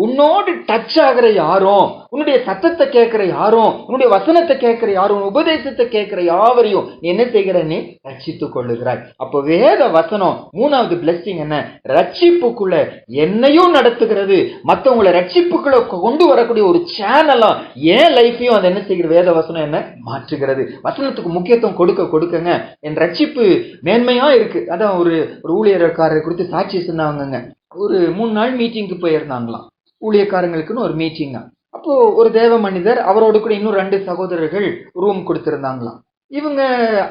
உன்னோடு டச் ஆகிற யாரும், உன்னுடைய சத்தத்தை கேட்கிற யாரும், உன்னுடைய வசனத்தை கேட்கிற யாரும், உபதேசத்தை கேட்கிற யாவரையும் நீ என்ன செய்கிற? நீ ரட்சித்துக் கொள்ளுகிறாய். அப்போ வேத வசனம் 3வது பிளெஸிங் என்ன? ரட்சிப்புக்குள்ள என்னையும் நடத்துகிறது, மற்றவங்களை ரட்சிப்புக்குள்ள கொண்டு வரக்கூடிய ஒரு சேனலா ஏன் லைஃபையும் அதை என்ன செய்கிறது? வேத வசனம் என்ன மாற்றுகிறது. வசனத்துக்கு முக்கியத்துவம் கொடுக்கங்க என் ரட்சிப்பு மேன்மையா இருக்கு. அதான் ஒரு ஊழியக்காரரை குறித்து சாட்சி சொன்னாங்க. ஒரு 3 நாள் மீட்டிங்க்கு போயிருந்தாங்களாம், ஊழியக்காரங்களுக்குன்னு ஒரு மீட்டிங். அப்போ ஒரு தேவ மனிதர், அவரோடு கூட இன்னும் 2 சகோதரர்கள் ரூம் கொடுத்திருந்தாங்களாம். இவங்க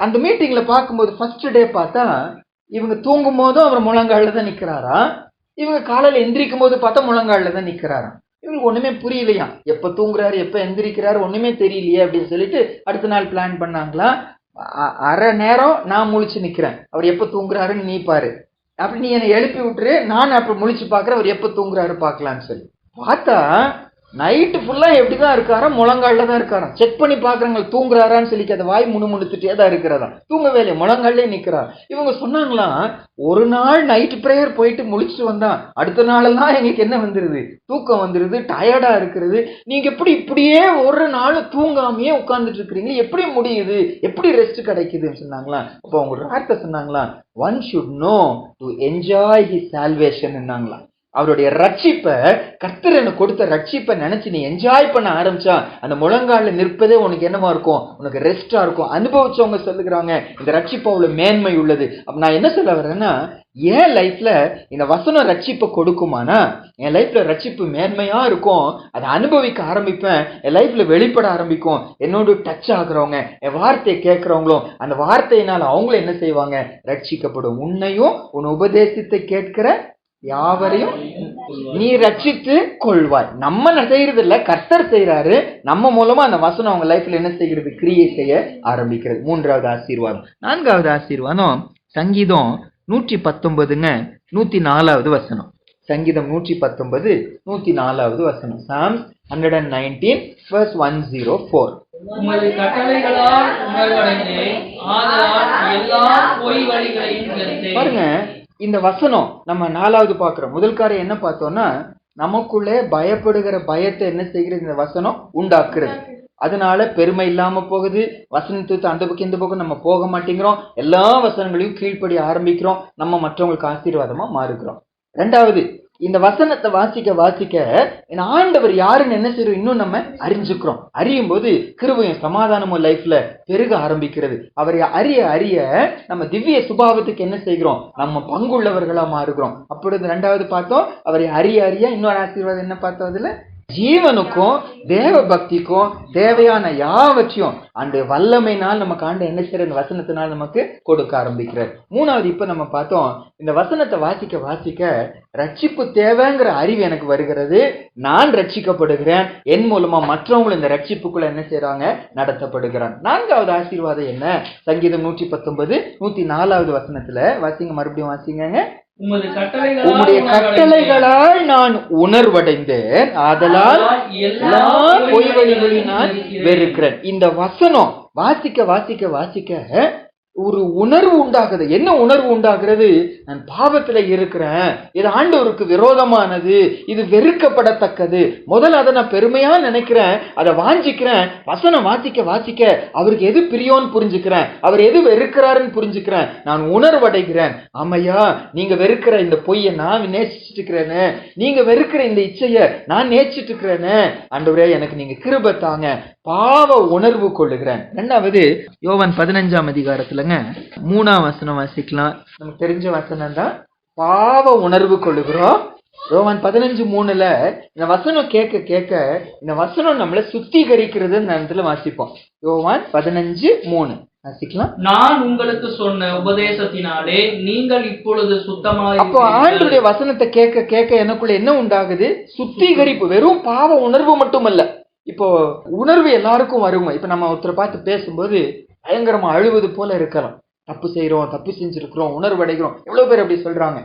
அந்த மீட்டிங்ல பார்க்கும்போது ஃபர்ஸ்ட் டே பார்த்தா இவங்க தூங்கும் போதும் அவர் முழங்கால தான் நிக்கிறாரா, இவங்க காலையில எந்திரிக்கும் போது பார்த்தா முழங்கால தான் நிக்கிறாராம். இவங்களுக்கு ஒண்ணுமே புரியலையா, எப்ப தூங்குறாரு எப்ப எந்திரிக்கிறாரு ஒண்ணுமே தெரியலையே அப்படின்னு சொல்லிட்டு அடுத்த நாள் பிளான் பண்ணாங்களா. அரை நேரம் நான் முழிச்சு நிக்கிறேன், அவர் எப்ப தூங்குறாருன்னு நீ பாரு, அப்படி நீ என்னை எழுப்பி விட்டுரு, நான் அப்ப முழிச்சு பாக்குறேன், அவர் எப்ப தூங்குறாரு பாக்கலான்னு சொல்லி பார்த்தா நைட்டு ஃபுல்லா எப்படிதான் இருக்காரா? முழங்கால தான் இருக்காராம். செக் பண்ணி பாக்குறாங்க தூங்குறாரான்னு சொல்லி அதை வாய் முணுமுணுத்துட்டே தான் இருக்கிறதா, தூங்கவே இல்லை, முழங்காலே நிக்கிறார். இவங்க சொன்னாங்களாம், ஒரு நாள் நைட் பிரேயர் போயிட்டு முழிச்சுட்டு வந்தா அடுத்த நாளெல்லாம் எங்களுக்கு என்ன வந்துருது? தூக்கம் வந்துருது, டயர்டா இருக்கிறது. நீங்க எப்படி இப்படியே ஒரு நாள் தூங்காமையே உட்கார்ந்துட்டு இருக்கிறீங்க, எப்படி முடியுது? எப்படி ரெஸ்ட் கிடைக்குதுன்னு சொன்னாங்களா. அப்போ அவங்க ஒரு வார்த்தை சொன்னாங்களா, one should know to enjoy his salvation ன்னாங்களா. அவருடைய ரட்சிப்பை, கர்த்தர் எனக்கு கொடுத்த ரட்சிப்பை நினைச்சு நீ என்ஜாய் பண்ண ஆரம்பிச்சா அந்த முழங்கால நிற்பதே உனக்கு என்னவா இருக்கும்? உனக்கு ரெஸ்டா இருக்கும். அனுபவிச்சவங்க சொல்லுகிறாங்க இந்த ரட்சிப்பு அவ்வளவு மேன்மை உள்ளது. அப்ப நான் என்ன சொல்ல வரேன்னா, என் லைஃப்ல இந்த வசனம் ரட்சிப்பை கொடுக்குமானா என் லைஃப்ல ரட்சிப்பு மேன்மையா இருக்கும். அதை அனுபவிக்க ஆரம்பிப்பேன், என் லைஃப்ல வெளிப்பட ஆரம்பிக்கும். என்னோட டச் ஆகுறவங்க, என் வார்த்தையை கேட்கிறவங்களும் அந்த வார்த்தையினால அவங்களும் என்ன செய்வாங்க? ரட்சிக்கப்படும். உன்னையும் உன் உபதேசத்தை கேட்கிற யாவரையும் நீ ரட்சித்து கொள்வாய். நம்ம செய்யறது இல்ல, கர்த்தர் செய்யறாரு. நம்ம மூலமா அந்த வசனம் அவங்க லைஃப்ல என்ன செய்கிறது? கிரியை செய்ய ஆரம்பிக்கிறது. 3வது ஆசீர்வாதம். 4வது ஆசீர்வாதம் சங்கீதம் 119 104வது வசனம். சங்கீதம் 119 104வது வசனம். Psalms 119 verse 104. உமது கட்டளைகளால் உணர்வடைந்தேன், ஆதலால் எல்லா பொய் வழிகளையும் வெறுத்தேன். பாருங்க, இந்த வசனம் நம்ம 4வது பார்க்கிறோம். முதல் காரியம் என்ன பார்த்தோம்னா, நமக்குள்ளே பயப்படுகிற பயத்தை என்ன செய்கிறது? இந்த வசனம் உண்டாக்குறது. அதனால பெருமை இல்லாம போகுது. வசனத்தை அந்த பக்கம் இந்த பக்கம் நம்ம போக மாட்டேங்கிறோம். எல்லா வசனங்களையும் கீழ்ப்படி ஆரம்பிக்கிறோம். நம்ம மற்றவங்களுக்கு ஆசீர்வாதமா மாறுகிறோம். 2வது, இந்த வசனத்தை வாசிக்க இந்த ஆண்டவர் யாருன்னு என்ன செய்யறோம்? இன்னும் நம்ம அறிஞ்சுக்கிறோம். அறியும் போது கிருபையும் சமாதானமும் லைஃப்ல பெருக ஆரம்பிக்கிறது. அவரை அறிய நம்ம திவ்ய சுபாவத்துக்கு என்ன செய்கிறோம்? நம்ம பங்குள்ளவர்களா மாறுகிறோம். அப்பொழுது 2வது பார்த்தோம், அவரை அறிய இன்னொரு ஆசீர்வாதம் என்ன பார்த்தோம்? அதுல ஜீவனுக்கும் தேவ பக்திக்கும் தேவையான யாவற்றையும் அந்த வல்லமையினால் நமக்கு ஆண்டு என்ன செய்யற வசனத்தினால் நமக்கு கொடுக்க ஆரம்பிக்கிறார். 3வது, இப்ப நம்ம பார்த்தோம், இந்த வசனத்தை வாசிக்க ரட்சிப்பு தேவைங்கிற அறிவு எனக்கு வருகிறது. நான் ரட்சிக்கப்படுகிறேன். என் மூலமா மற்றவங்களும் இந்த ரட்சிப்புக்குள்ள என்ன செய்யறாங்க? நடத்தப்படுகிறான். 4வது ஆசீர்வாதம் என்ன? சங்கீதம் 119 104வது வசனத்துல வாசிங்க, மறுபடியும் வாசிங்க. உம்முடைய கட்டளைகளால் நான் உணர்வடைந்தேன், ஆதலால் எல்லா பொய்வழிகளையும் நான் வெறுக்கிறேன். இந்த வசனம் வாசிக்க வாசிக்க வாசிக்க ஒரு உணர்வு உண்டாகுது. என்ன உணர்வு உண்டாகிறது? நான் பாவத்துல இருக்கிறேன், இது ஆண்டவருக்கு விரோதமானது, இது வெறுக்கப்படத்தக்கது. முதல்ல அதை நான் பெருமையா நினைக்கிறேன், அதை வாஞ்சிக்கிறேன். வசனம் வாசிக்க வாசிக்க அவருக்கு எது பிரியோன்னு புரிஞ்சுக்கிறேன், அவர் எது வெறுக்கிறாருன்னு புரிஞ்சுக்கிறேன். நான் உணர்வடைகிறேன். ஆமையா, நீங்க வெறுக்கிற இந்த பொய்யை நான் நேசிச்சுட்டு இருக்கிறேன்னு, நீங்க வெறுக்கிற இந்த இச்சைய நான் நேசிச்சுட்டு இருக்கிறேன்னு, ஆண்டவரே எனக்கு நீங்க கிருபை தாங்க. பாவ உணர்வு கொள்ளுகிறேன். ரெண்டாவது யோவான் 15ஆம் அதிகாரத்துலங்க 3ஆம் வசனம் வாசிக்கலாம். நமக்கு தெரிஞ்ச வசனம் தான். பாவ உணர்வு கொள்ளுகிறோம். யோவான் 15:3 இந்த வசனம் கேட்க கேட்க இந்த வசனம் நம்மளை சுத்திகரிக்கிறது இடத்துல வாசிப்போம். யோவான் 15:3 வாசிக்கலாம். நான் உங்களுக்கு சொன்ன உபதேசத்தினாலே நீங்கள் இப்பொழுது சுத்தமாக. அப்போ ஆண்டவருடைய வசனத்தை கேட்க கேட்க எனக்குள்ள என்ன உண்டாகுது? சுத்திகரிப்பு. வெறும் பாவ உணர்வு மட்டுமல்ல, இப்போ உணர்வு எல்லாருக்கும் வருமா? இப்ப நம்ம ஒருத்தரை பார்த்து பேசும்போது பயங்கரமா அழுவது போல இருக்கலாம். தப்பு செய்யறோம், தப்பு செஞ்சிருக்கிறோம், உணர்வடைகிறோம். எவ்வளவு பேர் அப்படி சொல்றாங்க.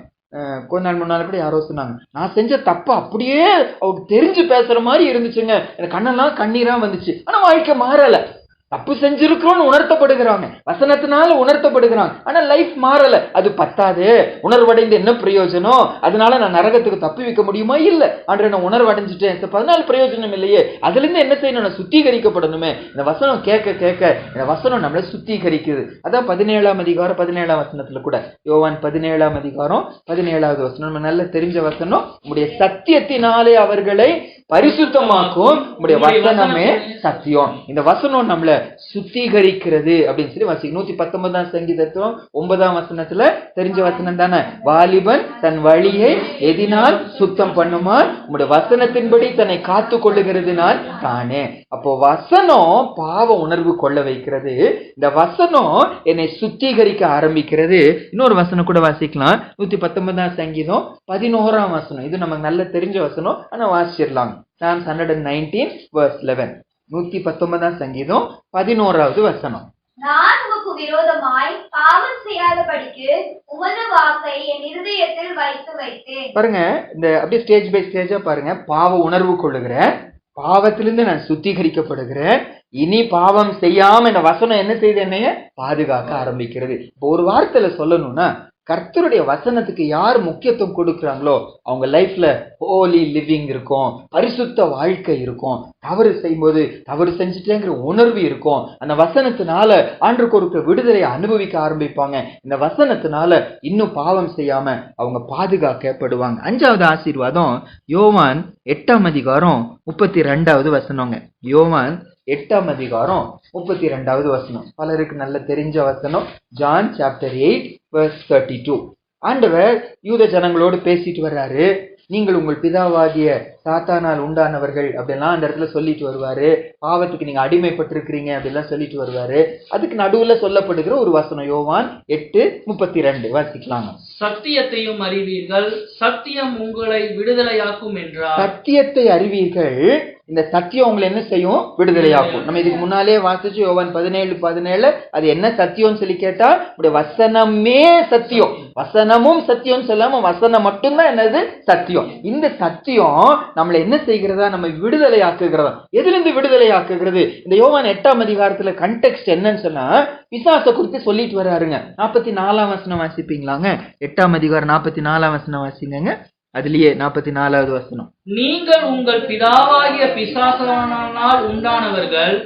கொஞ்ச நாள் முன்னால கூட யாரோ சொன்னாங்க, நான் செஞ்ச தப்பு அப்படியே அவருக்கு தெரிஞ்சு பேசுற மாதிரி இருந்துச்சுங்க, எனக்கு கண்ணெல்லாம் கண்ணீரா வந்துச்சு, ஆனா வாழ்க்கை மாறல. தப்பு செஞ்சிருக்கிறோம்னு உணர்த்தப்படுகிறாங்க, வசனத்தினால உணர்த்தப்படுகிறாங்க, ஆனா லைஃப் மாறல. அது பத்தாது, உணர்வடைந்து என்ன பிரயோஜனம்? அதனால நான் நரகத்துக்கு தப்பி வைக்க முடியுமா? இல்ல. அன்று நான் உணர்வடைஞ்சிட்டேன், 14 பிரயோஜனம் இல்லையே. அதுல இருந்து என்ன செய்யணும்? நான் சுத்திகரிக்கப்படணுமே. இந்த வசனம் கேட்க கேட்க இந்த வசனம் நம்மளை சுத்திகரிக்குது. அதான் 17ஆம் அதிகாரம் 17ஆம் வசனத்துல கூட, யோவான் 17ஆம் அதிகாரம் 17வது வசனம், நம்ம நல்ல தெரிஞ்ச வசனம். உங்களுடைய சத்தியத்தினாலே அவர்களை பரிசுத்தமாக்கும், உங்களுடைய வசனமே சத்தியம். இந்த வசனம் நம்மள சுத்திகரிக்கிறது அப்படின்னு சொல்லி வாசிக்கும். 119ஆம் சங்கீதத்திலும் 9ஆம் வசனத்துல தெரிஞ்ச வசனம் தானே. வாலிபன் தன் வழியை எதினால் சுத்தம் பண்ணுமார், உங்களுடைய வசனத்தின்படி தன்னை காத்து கொள்ளுகிறதுனால் தானே. அப்போ வசனம் பாவ உணர்வு கொள்ள வைக்கிறது. இந்த வசனம் என்னை சுத்திகரிக்க ஆரம்பிக்கிறது. இன்னொரு வசனம் கூட வாசிக்கலாம். 119ஆம் சங்கீதம் 11ஆம் வசனம். இது நமக்கு நல்ல தெரிஞ்ச வசனம், ஆனா வாசிச்சிடலாம். Psalms 119 verse 11. 119ஆம் சங்கீதம் 11வது வசனம். நான் உமக்கு விரோதமாய் பாவம் செய்யாதபடிக்கு உமது வாக்கை என் இருதயத்தில் வைத்தேன். பாருங்க, இந்த அப்படியே ஸ்டேஜ் பை ஸ்டேஜா பாருங்க. பாவ உணர்வு கொள்ளுகிறேன், பாவத்திலிருந்து நான் சுத்திகரிக்கப்படுகிறேன், இனி பாவம் செய்யாம இந்த வசனம் என்ன செய்து என்னைய பாதுகாக்க ஆரம்பிக்கிறது. இப்போ ஒரு வார்த்தையில சொல்லணும்னா, கர்த்தருடைய வசனத்துக்கு யார் முக்கியத்துவம் கொடுக்குறாங்களோ அவங்க லைஃப்ல ஹோலி லிவிங் இருக்கும், பரிசுத்த வாழ்க்கை இருக்கும். தவறு செய்யும்போது தவறு செஞ்சுட்டேங்கிற உணர்வு இருக்கும். அந்த வசனத்தினால ஆண்டவருக்கு கொடுக்கிற விடுதலையை அனுபவிக்க ஆரம்பிப்பாங்க. இந்த வசனத்தினால இன்னும் பாவம் செய்யாம அவங்க பாதுகாக்கப்படுவாங்க. 5வது ஆசீர்வாதம் யோவான் 8ஆம் அதிகாரம் 32வது வசனங்க. யோவான் 8ஆம் அதிகாரம் 32வது வசனம். பலருக்கு நல்ல தெரிஞ்ச வசனம். John chapter 8 verse 32. ஆண்டவர் யூத ஜனங்களோடு பேசிட்டு வர்றாரு. நீங்கள் உங்கள் பிதாவாகிய சாத்தானால் உண்டானவர்கள் அப்படிலாம் அந்த இடத்துல சொல்லிட்டு வருவாரு. பாவத்துக்கு நீங்க அடிமைப்பட்டிருக்கிறீங்க அப்படிலாம் சொல்லிட்டு வருவாரு. அதுக்கு நடுவுல சொல்லப்படுகிற ஒரு வசனம் யோவான் 8:32 வாசிக்கலாங்க. சத்தியத்தையும் அறிவீர்கள், சத்தியம் உங்களை விடுதலையாக்கும் என்றார். சத்தியத்தை அறிவீர்கள், இந்த சத்தியம் உங்களை என்ன செய்யும்? விடுதலையாக்கும். நம்ம இதுக்கு முன்னாலே வாசிச்சு யோவான் 17:17 அது என்ன சத்தியம்னு சொல்லி கேட்டா, உடைய வசனமே சத்தியம். வசனமும் சத்தியம் சொல்லாம வசனம் மட்டும்தான் என்னது? சத்தியம். இந்த சத்தியம் நம்மளை என்ன செய்கிறதா? நம்ம விடுதலை ஆக்குகிறதா. எதுல இருந்து விடுதலை ஆக்குகிறது? இந்த யோவான் 8ஆம் அதிகாரத்துல கண்டெக்ஸ்ட் என்னன்னு சொன்னா, பிசாசை குறித்து சொல்லிட்டு வர்றாருங்க. 44ஆம் வசனம் வாசிப்பீங்களாங்க? 8ஆம் அதிகாரம் 44ஆம் வசனம் வாசிங்க. அதுலயே 44வது வசனம். நீங்கள் உங்கள் பிதாவாகிய பிசாசானால் உண்டானவர்கள்,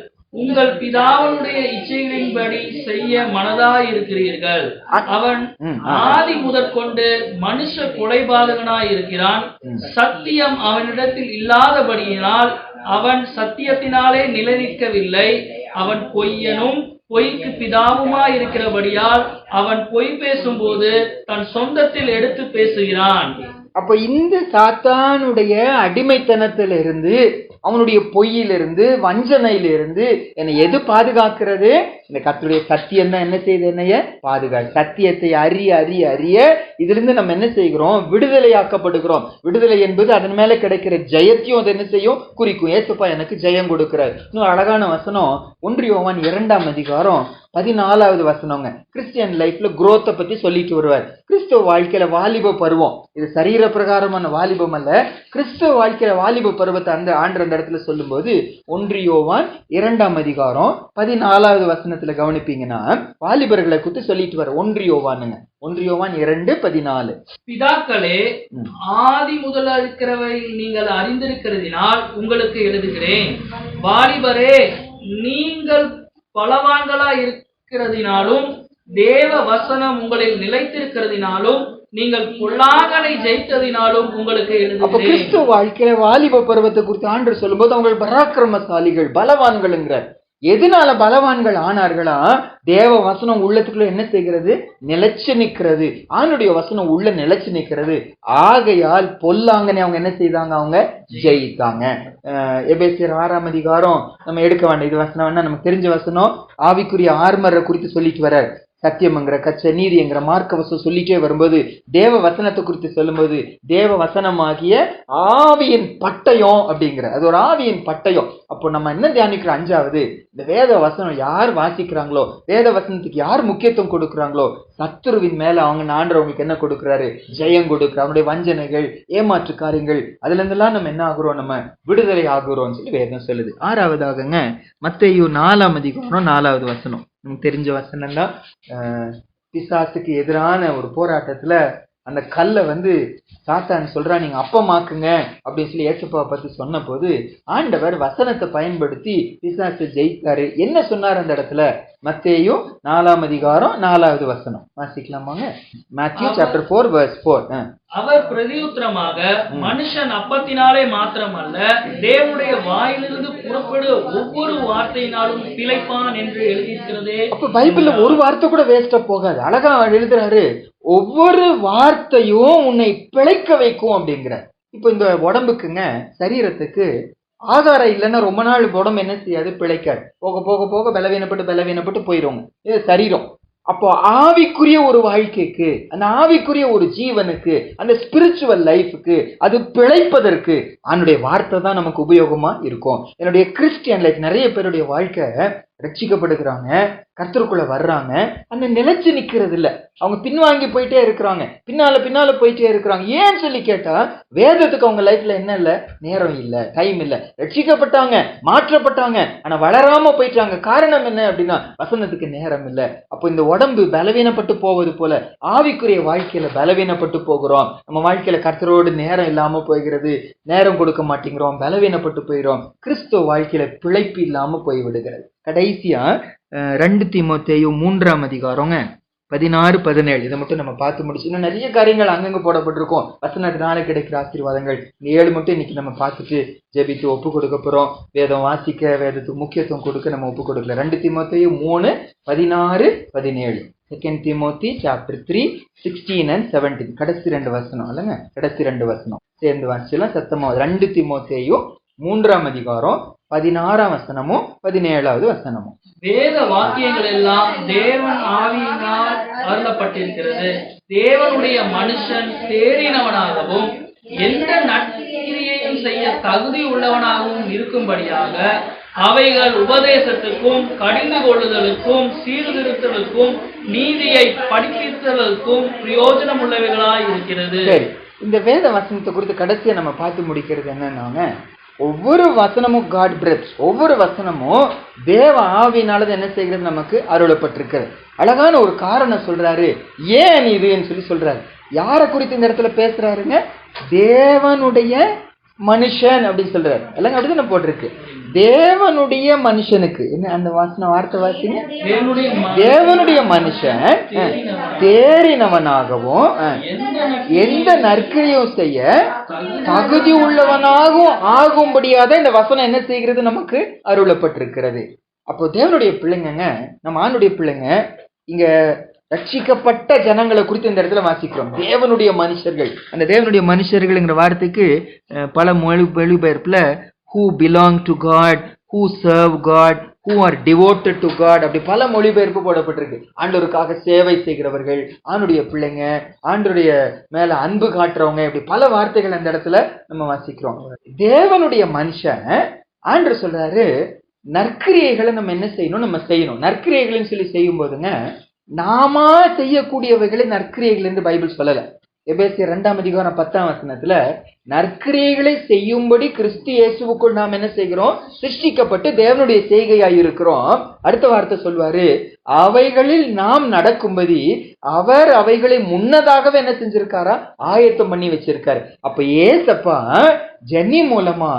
உங்கள் பிதாவுடைய இச்சைகளின்படி செய்ய மனதாய் இருக்கிறீர்கள். அவன் ஆதி முதற்கொண்டு மனுஷ கொலைபாதகனாய் இருக்கிறான். சத்தியம் அவனிடத்தில் இல்லாதபடியினால் அவன் சத்தியத்தினாலே நிலைநிற்கவில்லை. அவன் பொய்யனும் பொய்க்கு பிதாவுமாய் இருக்கிறபடியால் அவன் பொய் பேசும்போது தன் சொந்தத்தில் எடுத்து பேசுகிறான். அப்ப இந்த சாத்தானுடைய அடிமைத்தனத்திலிருந்து அவனுடைய பொய்யிலிருந்து, வஞ்சனையிலிருந்து என்னை எது பாதுகாக்கிறது? இந்த கர்த்தருடைய சத்தியம் தான் என்ன செய்யுது? என்னைய பாதுகாக்க. சத்தியத்தை அறிய அறிய அறிய இதிலிருந்து நம்ம என்ன செய்கிறோம்? விடுதலையாக்கப்படுகிறோம். விடுதலை என்பது அதன் மேல கிடைக்கிற ஜெயத்தையும் அது என்ன செய்யும்? குறிக்கும். ஏசப்பா எனக்கு ஜெயம் கொடுக்கிறார். இன்னும் அழகான வசனம் 1 யோவான் 2ஆம் அதிகாரம் 14வது வசனங்க. கிறிஸ்டியன் லைஃப்ல குரோத்தை பத்தி சொல்லிட்டு வருவார். கிறிஸ்துவ வாழ்க்கையில வாலிப பருவம், இது சரீர பிரகாரமான வாலிபம் அல்ல, கிறிஸ்துவ வாழ்க்கையில வாலிப பருவத்தை அந்த இடத்துல சொல்லும் போது 1 யோவான் 2ஆம் அதிகாரம் 14வது வசனத்துல கவனிப்பீங்கன்னா வாலிபர்களை குறித்து சொல்லிட்டு வர 1 யோவானுங்க. 1 யோவான் 2:14. பிதாக்களே, ஆதி முதல் இருக்கிறவை நீங்கள் அறிந்திருக்கிறதினால் உங்களுக்கு எழுதுகிறேன். வாலிபரே, நீங்கள் பலவான்களா இருக்கிறதினாலும் தேவ வசனம் உங்களில் நிலைத்திருக்கிறதினாலும் நீங்கள் பொல்லாங்கனை ஜெயித்ததினாலும் உங்களுக்கு எழுதுகிறேன். கிறிஸ்துவ வாழ்க்கையில வாலிப பருவத்தை குறித்து ஆண்டவர் சொல்லும்போது அவங்க பராக்கிரமசாலிகள், பலவான்கள்ங்கிறார். எதனால பலவான்கள் ஆனார்களா? தேவ வசனம் உள்ளத்துக்குள்ள என்ன செய்கிறது? நிலைச்சு நிற்கிறது. ஆணுடைய வசனம் உள்ள நிலைச்சு நிற்கிறது. ஆகையால் பொல்லாங்கனை அவங்க என்ன செய்தாங்க? அவங்க ஜெயித்தாங்க. எபேசியர் 6ஆம் அதிகாரம் நம்ம எடுக்க வேண்டாம், இது வசனம் வேணா நமக்கு தெரிஞ்ச வசனம். ஆவிக்குரிய ஆர்மரை குறித்து சொல்லிட்டு வர சத்தியம்ங்கிற கச்ச, நீதிங்கிற மார்க்க வசனம் சொல்லிட்டே வரும்போது தேவ வசனத்தை குறித்து சொல்லும்போது தேவ வசனமாகிய ஆவியின் பட்டயம் அப்படிங்கிற, அது ஒரு ஆவியின் பட்டயம். அப்போ நம்ம என்ன தியானிக்கிறோம்? 5வது, இந்த வேத வசனம் யார் வாசிக்கிறாங்களோ, வேத வசனத்துக்கு யார் முக்கியத்துவம் கொடுக்குறாங்களோ, சத்துருவின் மேல அவங்க ஆண்டவங்களுக்கு என்ன கொடுக்குறாரு? ஜெயம் கொடுக்குற. அவனுடைய வஞ்சனைகள், ஏமாற்று காரியங்கள், அதுல இருந்தெல்லாம் நம்ம என்ன ஆகுறோம்? நம்ம விடுதலை ஆகுறோம்னு சொல்லி வேதம் சொல்லுது. 6வதாகங்க மத்தேயு 4ஆம் அதிகாரம் 4வது வசனம். நமக்கு தெரிஞ்ச வசனம் தான். பிசாசுக்கு எதிரான ஒரு போராட்டத்துல அந்த கல்லை சாத்தான் சொல்றான், நீங்க அப்பமாக்குங்க அப்படின்னு சொல்லி ஏசப்பாவை பத்தி சொன்ன போது ஆண்டவர் வசனத்தை பயன்படுத்தி பிசாசை ஜெயித்தாரு. என்ன சொன்னார் அந்த இடத்துல? மத்தேயு 4ஆம் அதிகாரம் 4வது வசனம் வாசிக்கலாமாங்க? Matthew chapter 4 verse 4. அவர் பிரதியுத்தரமாக, மனுஷன் அப்பத்தினாலே மாத்திரமல்ல தேவனுடைய வாயிலிருந்து புறப்படுகிற ஒவ்வொரு வார்த்தையினாலும் பிழைப்பான் என்று எழுதியிருக்கிறதே. அப்ப பைபிள்ல ஒரு வார்த்தை கூட வேஸ்டா போகாது. அழகா எழுதுறாரு, ஒவ்வொரு வார்த்தையும் உன்னை பிழைக்க வைக்கும் அப்படிங்கிற. இப்ப இந்த உடம்புக்குங்க, சரீரத்துக்கு ஆதாரம் இல்லைன்னா ரொம்ப நாள் உடம்பு என்ன செய்யாது? பிழைக்காது. போக போக போக பலவீனப்பட்டு போயிடும். இது சரீரம். அப்போ ஆவிக்குரிய ஒரு வாழ்க்கைக்கு, அந்த ஆவிக்குரிய ஒரு ஜீவனுக்கு, அந்த ஸ்பிரிச்சுவல் லைஃபுக்கு, அது பிழைப்பதற்கு அவனுடைய வார்த்தை தான் நமக்கு உபயோகமா இருக்கும். என்னுடைய கிறிஸ்டியன் லைஃப் நிறைய பேருடைய வாழ்க்கை ரட்சிக்கப்படுகிறாங்க, கர்த்தருக்குள்ள வர்றாங்க, அந்த நிலைச்சு நிக்கிறது இல்ல. அவங்க பின்வாங்கி போயிட்டே இருக்கிறாங்க, பின்னால போயிட்டே இருக்கிறாங்க. ஏன்னு சொல்லி கேட்டா வேதத்துக்கு அவங்க லைஃப்ல என்ன இல்ல? நேரம் இல்ல, டைம் இல்ல. ரட்சிக்கப்பட்டாங்க, மாற்றப்பட்டாங்க, ஆனா வளராம போயிட்டாங்க. காரணம் என்ன அப்படின்னா வசனத்துக்கு நேரம் இல்ல. அப்போ இந்த உடம்பு பலவீனப்பட்டு போவது போல ஆவிக்குரிய வாழ்க்கையில பலவீனப்பட்டு போகிறோம். நம்ம வாழ்க்கையில கர்த்தரோடு நேரம் இல்லாம போகிறது, நேரம் கொடுக்க மாட்டேங்கிறோம், பலவீனப்பட்டு போயிடும். கிறிஸ்துவ வாழ்க்கையில பிழைப்பு இல்லாம போய்விடுகிறது. கடைசியா 2 தீமோத்தேயு 3ஆம் அதிகாரங்க 16-17 இதை மட்டும் நம்ம பார்த்து முடிச்சு. இன்னும் நிறைய காரியங்கள் அங்கங்க போடப்பட்டிருக்கோம். வசனத்தினால கிடைக்கிற ஆசீர்வாதங்கள் இந்த 7 மட்டும் இன்னைக்கு நம்ம பார்த்துட்டு ஜெபித்து ஒப்பு கொடுக்க போறோம். வேதம் வாசிக்க, வேதத்துக்கு முக்கியத்துவம் கொடுக்க நம்ம ஒப்பு கொடுக்கல. 2 தீமோத்தேயு 3:16-17. 2 Timothy chapter 3:16 and 17. கடைசி 2 வசனம் இல்லைங்க, கடைசி 2 வசனம் சேர்ந்து வாசிச்சலாம் சத்தமா. 2 தீமோத்தேயு 3ஆம் அதிகாரம் 16ஆம் வசனமும் 17வது வசனமும். வேத வாக்கியங்கள் எல்லாம் தேவன் ஆவியினால் அருளப்பட்டிருக்கிறது. தேவனுடைய மனுஷன் தேறினவனாகவும் எந்த நற்கிரியையும் செய்ய தகுதி உள்ளவனாகவும் இருக்கும்படியாக அவைகள் உபதேசத்துக்கும், கடிந்து கொள்ளுதலுக்கும், சீர்திருத்தலுக்கும், நீதியை படிப்பித்தலுக்கும் பிரயோஜனம் உள்ளவைகளாய் இருக்கிறது. சரி, இந்த வேத வசனத்தை குறித்து கடைசியா நம்ம பார்த்து முடிக்கிறது என்னன்னாங்க, ஒவ்வொரு வசனமும் காட் பிரெத், ஒவ்வொரு வசனமும் தேவ ஆவியினால என்ன செய்கிறது? நமக்கு அருளப்பட்டிருக்கிறது. அழகான ஒரு காரணம் சொல்றாரு, ஏன் இதுன்னு சொல்லி சொல்றாரு. யாரை குறித்து இந்த இடத்துல பேசுறாருங்க? தேவனுடைய மனுஷன் அப்படின்னு சொல்றாரு. எல்லாம் அப்படிதான் போட்டிருக்கு. தேவனுடைய மனுஷனுக்கு என்ன அந்த வார்த்தை வாசிங்க? தேவனுடைய மனுஷன் தேறினவனாகவும் எந்த நற்கிரியும் செய்ய தகுதி உள்ளவனாகவும் ஆகும்படியாத இந்த வசனம் என்ன செய்கிறது? நமக்கு அருளப்பட்டிருக்கிறது. அப்போ தேவனுடைய பிள்ளைங்க, நம்ம ஆணுடைய பிள்ளைங்க, இங்க ரட்சிக்கப்பட்ட ஜனங்களை குறித்து இந்த இடத்துல வாசிக்கிறோம். தேவனுடைய மனுஷர்கள், அந்த தேவனுடைய மனுஷர்கள்ங்கிற வார்த்தைக்கு பல மொழிபெயர்ப்புல who belong to God, who serve God, who are devoted to God. அப்படி பல மொழிபெயர்ப்பு போடப்பட்டிருக்கு. ஆண்டவருக்காக சேவை செய்கிறவர்கள், ஆண்டுடைய பிள்ளைங்க, ஆண்டுடைய மேல அன்பு காட்டுறவங்க, இப்படி பல வார்த்தைகள் அந்த இடத்துல நம்ம வாசிக்கிறோம். தேவனுடைய மனுஷன் ஆண்டவர் சொல்றாரு, நற்கிரியைகளை நம்ம என்ன செய்யணும்? நம்ம செய்யணும். நற்கிரியைகள்னு சொல்லி செய்யும் போதுங்க, நாம செய்யக்கூடியவைகளை நற்கிரியைகள் என்று பைபிள் சொல்லல. எபேசியர் 2:10 நற்கிரியைகளை செய்யும்படி கிறிஸ்து இயேசுவுக்குள் நாம் என்ன செய்கிறோம்? சிருஷ்டிக்கப்பட்டு தேவனுடைய செய்கையாய் இருக்கிறோம். அடுத்த வார்த்தை சொல்வாரு, அவைகளில் நாம் நடக்கும்படி அவர் அவைகளை முன்னதாகவே என்ன செஞ்சிருக்காரா? ஆயத்தம் பண்ணி வச்சிருக்காரு. அப்ப ஏசப்பா ஜென்னி மூலமா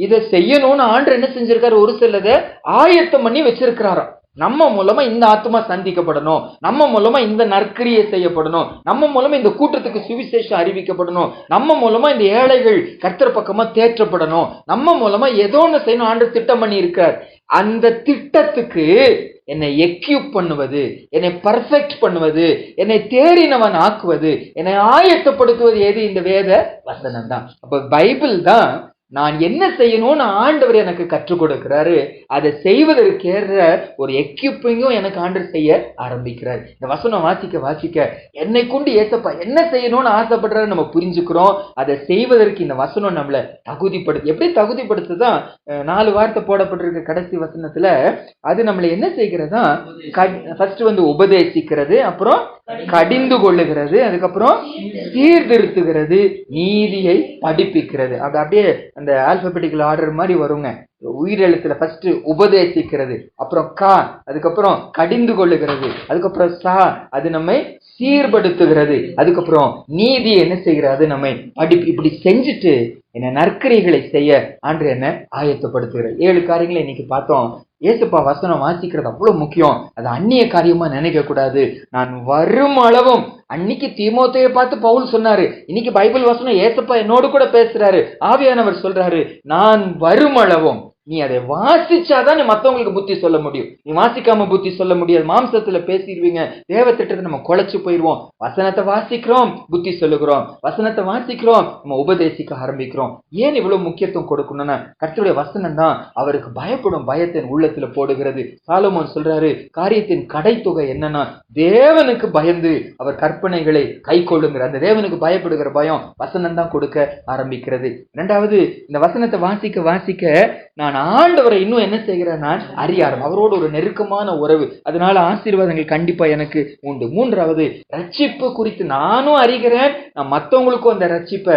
இதை செய்யணும்னு ஆண்டு என்ன செஞ்சிருக்காரு? ஒரு சிலதை ஆயத்தம் பண்ணி வச்சிருக்கிறாராம். நம்ம மூலமா இந்த ஆத்மா சந்திக்கப்படணும், நம்ம மூலமா இந்த நற்கிரியை செய்யப்படணும், நம்ம மூலமா இந்த கூட்டத்துக்கு சுவிசேஷம் அறிவிக்கப்படணும், நம்ம மூலமா இந்த ஏழைகள் கர்த்தர் பக்கமா தேற்றப்படணும், நம்ம மூலமா ஏதோ ஒன்று செய்யணும் ஆண்டு திட்டம் பண்ணி இருக்கார். அந்த திட்டத்துக்கு என்னை எக்யூப் பண்ணுவது, என்னை பர்ஃபெக்ட் பண்ணுவது, என்னை தேறினவன் ஆக்குவது, என்னை ஆயத்தப்படுத்துவது எது? இந்த வேத வசனம் தான். அப்ப பைபிள் தான் நான் என்ன செய்யணும்னு ஆண்டவர் எனக்கு கற்றுக் கொடுக்கிறாரு. அதை செய்வதற்கேற ஒரு எக்யூப்பிங்கும் எனக்கு ஆண்டவர் செய்ய ஆரம்பிக்கிறார். இந்த வசனம் வாசிக்க வாசிக்க என்னை கொண்டு ஏசப்பா என்ன செய்யணும்னு ஆசைப்படுறாரு நம்ம புரிஞ்சுக்கிறோம். அதை செய்வதற்கு இந்த வசனம் நம்மளை தகுதிப்படுத்து. எப்படி தகுதிப்படுத்துதான் 4 வார்த்தை போடப்பட்டிருக்க கடைசி வசனத்துல. அது நம்மளை என்ன செய்கிறதா? ஃபர்ஸ்ட் உபதேசிக்கிறது, அப்புறம் கடிந்து கொள்ளுகிறது, அதுக்கப்புறம் சீர்திருத்துகிறது, நீதியை படிப்பிக்கிறது. அப்படியே அந்த ஆல்பபெட்டிக்கல் ஆர்டர் மாதிரி வருங்க. உயிரெழுத்துல ஃபர்ஸ்ட் உபதேசிக்கிறது, அப்புறம் கா, அதுக்கப்புறம் கடிந்து கொள்ளுகிறது, அதுக்கப்புறம் சா, அது நம்மை சீர்படுத்துகிறது, அதுக்கப்புறம் நீதி என்ன செய்கிறது? அது நம்மை இப்படி செஞ்சுட்டு என்ன நற்கிரிகளை செய்ய ஆண்டு என்ன ஆயத்தப்படுத்துகிறார். 7 காரியங்களை இன்னைக்கு பார்த்தோம். ஏசப்பா வசனம் வாசிக்கிறது அவ்வளவு முக்கியம். அது அந்நிய காரியமா நினைக்க கூடாது. நான் வரும் அளவும், அன்னைக்கு தீமோத்தேயை பார்த்து பவுல் சொன்னாரு, இன்னைக்கு பைபிள் வசனம் ஏசப்பா என்னோடு கூட பேசுறாரு. ஆவியானவர் சொல்றாரு, நான் வரும் அளவும். நீ அதை வாசிச்சாதான் நீ மற்றவங்களுக்கு புத்தி சொல்ல முடியும். நீ வாசிக்காம புத்தி சொல்ல முடியாது. மாம்சத்துல பேசிடுவீங்க, தேவ திட்டத்தை நம்ம குலைச்சு போயிடுவோம். வசனத்தை வாசிக்கிறோம், புத்தி சொல்லுகிறோம், வசனத்தை வாசிக்கிறோம், நம்ம உபதேசிக்க ஆரம்பிக்கிறோம். ஏன் இவ்வளவு முக்கியத்துவம் கொடுக்கணும்னா, கர்த்தருடைய வசனம் தான் அவருக்கு பயப்படும் பயத்தின் உள்ளத்துல போடுகிறது. சாலமோன் சொல்றாரு, காரியத்தின் கடைத்தொகை என்னன்னா தேவனுக்கு பயந்து அவர் கற்பனைகளை கை கொள்ளுங்கிற அந்த தேவனுக்கு பயப்படுகிற பயம் வசனம் தான் கொடுக்க ஆரம்பிக்கிறது. 2வது, இந்த வசனத்தை வாசிக்க வாசிக்க நான் ஆண்டவரை இன்னும் என்ன செய்கிறேன்? நான் அறியாரம், அவரோடு ஒரு நெருக்கமான உறவு. அதனால ஆசீர்வாதங்கள் கண்டிப்பா எனக்கு உண்டு. 3வது, ரட்சிப்பு குறித்து நானும் அறிகிறேன், நான் மற்றவங்களுக்கும் அந்த ரட்சிப்பை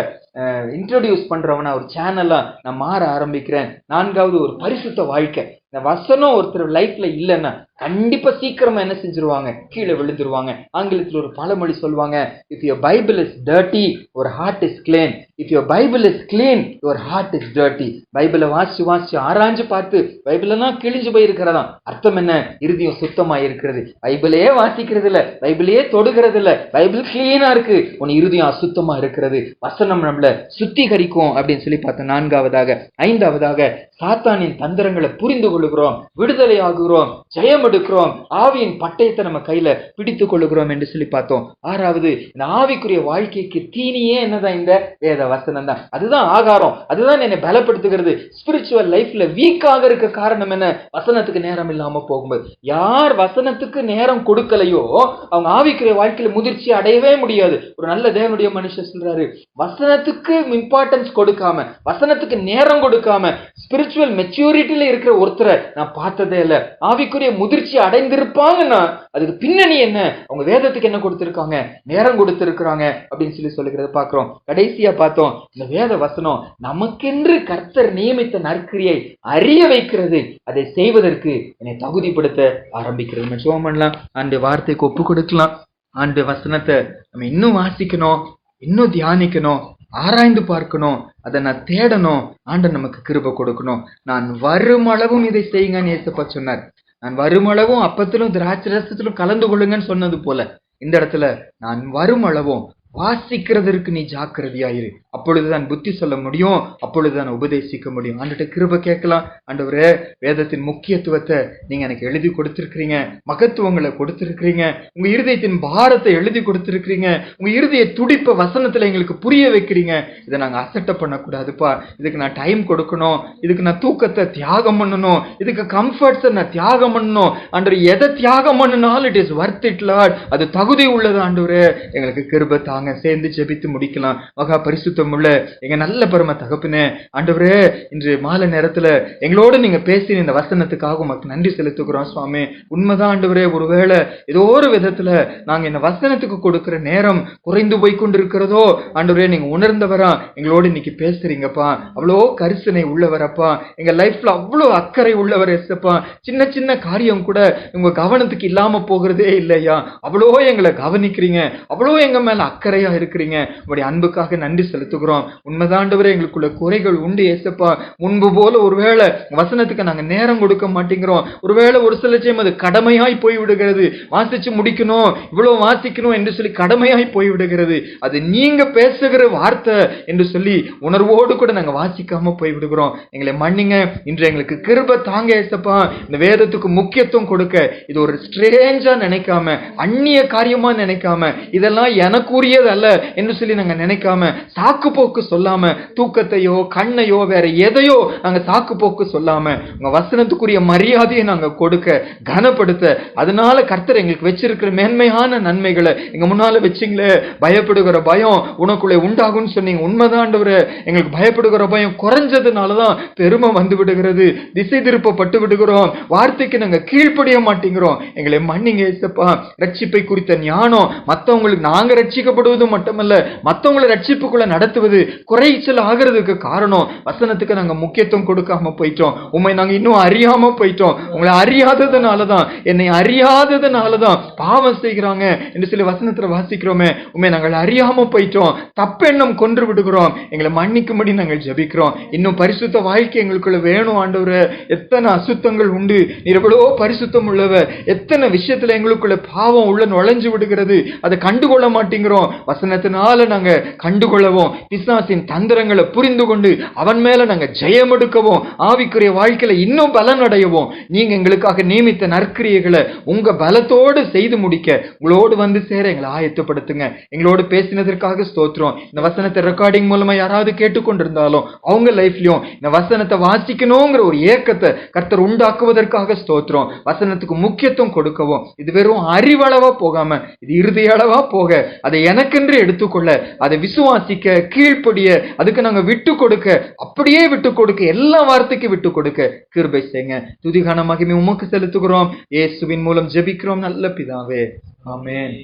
இன்ட்ரோடியூஸ் பண்றவனா ஒரு சேனலா நான் மாற ஆரம்பிக்கிறேன். 4வது, ஒரு பரிசுத்த வாழ்க்கை. இந்த வசனம் ஒருத்தர் லைஃப்ல இல்லைன்னா கண்டிப்பா சீக்கிரமா என்ன செஞ்சிருவாங்க? கீழே விழுந்துருவாங்க. ஆங்கிலத்தில் ஒரு பழமொழி சொல்லுவாங்க, if your Bible is dirty your heart is clean, if your Bible is clean your heart is dirty. பைபிளை வாசிச்சு வாசிச்சு ஆராய்ஞ்சு பார்த்து பைபிளெல்லாம் கிழிஞ்சு போயிருக்கிறதா அர்த்தம் என்ன? இருதயம் சுத்தமா இருக்கிறது. பைபிளையே வாசிக்கிறது இல்ல, பைபிளையே தொடுகிறது இல்ல, பைபிள் கிளீனா இருக்கு, உன் இருதயம் அசுத்தமா இருக்கிறது. வசனம் நம்மள சுத்திகரிக்கும் அப்படின்னு சொல்லி பார்த்தோம். 4வது, 5வது, சாத்தானின் தந்திரங்களை புரிந்து கொள்ளுகிறோம், விடுதலை ஆகுகிறோம், ஜெயம் எடுக்கிறோம், ஆவியின் பட்டயத்தை நம்ம கையில பிடித்துக் கொள்ளுகிறோம் என்று சொல்லி பார்த்தோம். 6வது, இந்த ஆவிக்குரிய வாழ்க்கைக்கு தீனியே என்னதான்? இந்த வேத வசனம் தான். அதுதான் ஆகாரம், அதுதான் என்னை பலப்படுத்துகிறது. ஸ்பிரிச்சுவல் லைஃப்ல வீக்காக இருக்க காரணம் என்ன? வசனத்துக்கு நேரம் இல்லாம போகும்போது. யார் வசனத்துக்கு நேரம் கொடுக்கலையோ அவங்க ஆவிக்குரிய வாழ்க்கையில முதிர்ச்சி அடையவே முடியாது. ஒரு நல்ல தேவனுடைய மனுஷன் சொல்றாரு, வசனத்துக்கு இம்பார்ட்டன்ஸ் கொடுக்காம, வசனத்துக்கு நேரம் கொடுக்காம ஸ்பிரிச்சுவல் மெச்சூரிட்டியில இருக்கிற ஒருத்தரை நான் பார்த்ததே இல்லை. ஆவிக்குரிய முதிர்ச்சி அடைந்திருப்பாங்கன்னா அதுக்கு பின்னணி என்ன? அவங்க வேதத்துக்கு என்ன கொடுத்திருக்காங்க? நேரம் கொடுத்திருக்கிறாங்க அப்படின்னு சொல்லி சொல்லுகிறத பார்க்கிறோம். கடைசியா பார்த்தோம், இந்த வேத வசனம் நமக்கென்று கர்த்தர் நியமித்த நற்கிரியை அறிய வைக்கிறது, அதை செய்வதற்கு என்னை தகுதிப்படுத்த ஆரம்பிக்கிறது. நம்ம ஜெபம் பண்ணலாம், ஆண்டு வார்த்தைக்கு ஒப்பு கொடுக்கலாம். ஆண்டு வசனத்தை நம்ம இன்னும் வாசிக்கணும், இன்னும் தியானிக்கணும், ஆராய்ந்து பார்க்கணும், அதை நான் தேடணும். ஆண்டவர் நமக்கு கிருபை கொடுக்கணும். நான் வருமளவும் இதை செய்யுங்கன்னு ஏசப்பா சொன்னார். நான் வருமளவும் அப்பத்திலும் திராட்சை ரசத்திலும் கலந்து கொள்ளுங்கன்னு சொன்னது போல இந்த இடத்துல நான் வருமளவும் வாசிக்கிறதற்கு நீ ஜாக்கிரதையாயிரு. அப்பொழுதுதான் புத்தி சொல்ல முடியும், அப்பொழுதுதான் உபதேசிக்க முடியும். ஆண்டவர்ட்ட கிருபை கேட்கலாம். ஆண்டவரே, வேதத்தின் முக்கியத்துவத்தை நீங்க எனக்கு எழுதி கொடுத்திருக்கிறீங்க, மகத்துவங்களை கொடுத்திருக்கிறீங்க, உங்க இருதயத்தின் பாரத்தை எழுதி கொடுத்திருக்கிறீங்க, உங்க இருதய துடிப்ப வசனத்துல எங்களுக்கு புரிய வைக்கிறீங்க. இதை நாங்க அசட்டை பண்ணக்கூடாதுப்பா. இதுக்கு நான் டைம் கொடுக்கணும், இதுக்கு நான் தூக்கத்தை தியாகம் பண்ணணும், இதுக்கு கம்ஃபர்ட்ஸை நான் தியாகம் பண்ணணும். ஆண்டவர், எதை தியாகம் பண்ணினாலும் it is worth it Lord. அது தகுதி உள்ளது ஆண்டவரே. எங்களுக்கு கிருபை தாங்க. சேர்ந்து ஜெபித்து முடிக்கலாம். மகா பரிசுத்தம் உள்ள எங்க நல்ல பரம தகப்பனே, ஆண்டவரே, இன்று மாலை நேரத்துல எங்களோட நீங்க பேசி இந்த வசனத்துக்காக உமக்கு நன்றி செலுத்துகிறோம் சுவாமி. உண்மைதான் ஆண்டவரே, ஒருவேளை ஏதோ ஒரு விதத்துல நாங்க இந்த வசனத்துக்கு கொடுக்கிற நேரம் குறைந்து போய் கொண்டிருக்கிறதோ ஆண்டவரே, நீங்க உணர்ந்தவரா எங்களோட இன்னைக்கு பேசுறீங்கப்பா. அவ்வளோ கரிசனை உள்ளவரப்பா, எங்க லைஃப்ல அவ்வளோ அக்கறை உள்ளவர் எஸ்ப்பா. சின்ன சின்ன காரியம் கூட உங்க கவனத்துக்கு இல்லாம போகிறதே இல்லையா. அவ்வளோ எங்களை கவனிக்கிறீங்க, அவ்வளோ எங்க மேல அக்கறையா இருக்கிறீங்க. உங்களுடைய அன்புக்காக நன்றி செலுத்துகிறோம். உண்மைதான் ஆண்டவரே, எங்களுக்குள்ள குறைகள் உண்டு ஏசப்பா. முன்பு போல ஒருவேளை வசனத்துக்கு நாங்க நேரம் கொடுக்க மாட்டேங்கிறோம். ஒருவேளை ஒரு சில டைம் அது கடமையாய் போய் விடுகிறது. வாசிச்சு முடிக்கணும், இவ்வளவு வாசிக்கணும் என்று சொல்லி கடமையாய் போய் விடுகிறது. அது நீங்க பேசுகிற வார்த்தை என்று சொல்லி உணர்வோடு கூட நாங்க வாசிக்காம போய் விடுகிறோம். எங்களை மன்னிங்க. இன்று எங்களுக்கு கிருபை தாங்க ஏசப்பா. இந்த வேதத்துக்கு முக்கியத்துவம் கொடுக்க இது ஒரு ஸ்ட்ரேஞ்சா நினைக்காம, அந்நிய காரியமா நினைக்காம, இதெல்லாம் எனக்குரியது அல்ல என்று சொல்லி நாங்க நினைக்காம, சாக்கு போக்கு சொல்லாம, தூக்கத்தையோ கண்ணையோ வேற எதையோ நாங்க சாக்கு போக்கு சொல்லாம உங்க வசனத்துக்குரிய மரியாதையை நாங்க கொடுக்க, கனப்படுத்த, அதனால கர்த்தர் எங்களுக்கு வச்சிருக்கிற மேன்மையான நன்மைகளை எங்க முன்னால வச்சிங்களே. பயப்படுகிற பயம் உனக்குள்ளே உண்டாகும் சொன்னீங்க. உண்மைதான் ஆண்டவரே, எங்களுக்கு பயப்படுகிற பயம் குறைஞ்சதுனாலதான் பெருமை வந்து விடுகிறது, திசை திருப்பப்பட்டு விடுகிறோம், வார்த்தைக்கு நாங்க கீழ்ப்படிய மாட்டேங்கிறோம். எங்களை மன்னிங்க ஏசப்பா. ரட்சிப்பை குறித்த ஞானம், மற்றவங்களுக்கு நாங்க ரட்சிக்கப்படுவது மட்டுமல்ல, மற்றவங்களை ரட்சிப்புக்குள்ள நடத்துவது குறைச்சல் ஆகிறதுக்கு காரணம் வசனத்துக்கு நாங்க முக்கியத்துவம் கொடுக்காம போயிட்டோம். உண்மை நாங்க இன்னும் அறியாம போயிட்டோம். உங்களை அறியாததுனாலதான், என்னை அறியாததுனாலதான் பாவம் செய்கிறாங்க என்று சொல்லி வசனத்துல வாசிக்கிறோமே. உண்மை நாங்கள் அறியாம போயிட்டோம், தப்பெண்ணம் கொன்று விடுகிறோம். எங்களை மன்னிக்கும்படி நாங்கள் ஜெபிக்கிறோம். இன்னும் பரிசுத்த வாழ்க்கை எங்களுக்குள்ள வேணும் ஆண்டவரே. எத்தனை அசுத்தங்கள் உண்டு, நீர் எவ்வளவோ பரிசுத்தம் உள்ளவர். எத்தனை விஷயத்துல எங்களுக்குள்ள பாவம் உள்ள நுழைஞ்சு விடுகிறது, அதை கண்டுகொள்ள மாட்டேங்கிறோம். வசனத்தினால நாங்க கண்டுகொள்ளவும், பிசாசின் தந்திரங்களை புரிந்து கொண்டு அவன் மேல நாங்க ஜெயம் எடுக்கவும், ஆவிக்குரிய வாழ்க்கையில இன்னும் பலன் அடையவும், நீங்க எங்களுக்காக நியமித்த நற்கிரியைகளை உங்க பலத்தோடு செய்து முடிக்க உங்களோடு வந்து சேர எங்களை ஆயத்தப்படுத்துங்க. எங்களோடு பேசினதற்காக ஸ்தோத்திரம். இந்த வசனத்தை ரெக்கார்டிங் மூலமா யாராவது கேட்டுக்கொண்டிருந்தாலும் அவங்க லைஃப்லயும் இந்த வசனத்தை வாசிக்கணுங்கிற ஒரு ஏக்கத்தை கர்த்தர் உண்டாக்குவதற்காக ஸ்தோத்திரம். வசனத்துக்கு முக்கியத்துவம் கொடுக்கவும், இது வெறும் அறிவளவா போகாம இது இருதய அளவா போக, அதை எனக்கென்று எடுத்துக்கொள்ள, அதை விசுவாசிக்க, கீழ்ப்படிய, அதுக்கு நாங்க விட்டு கொடுக்க, அப்படியே விட்டு கொடுக்க, எல்லா வார்த்தைக்கு விட்டு கொடுக்க கிருபை செய்யுங்க. துதிகான மகிமை உமக்கு செலுத்துகிறோம். இயேசுவின் மூலம் ஜெபிக்கிறோம் நல்ல பிதாவே. ஆமென்.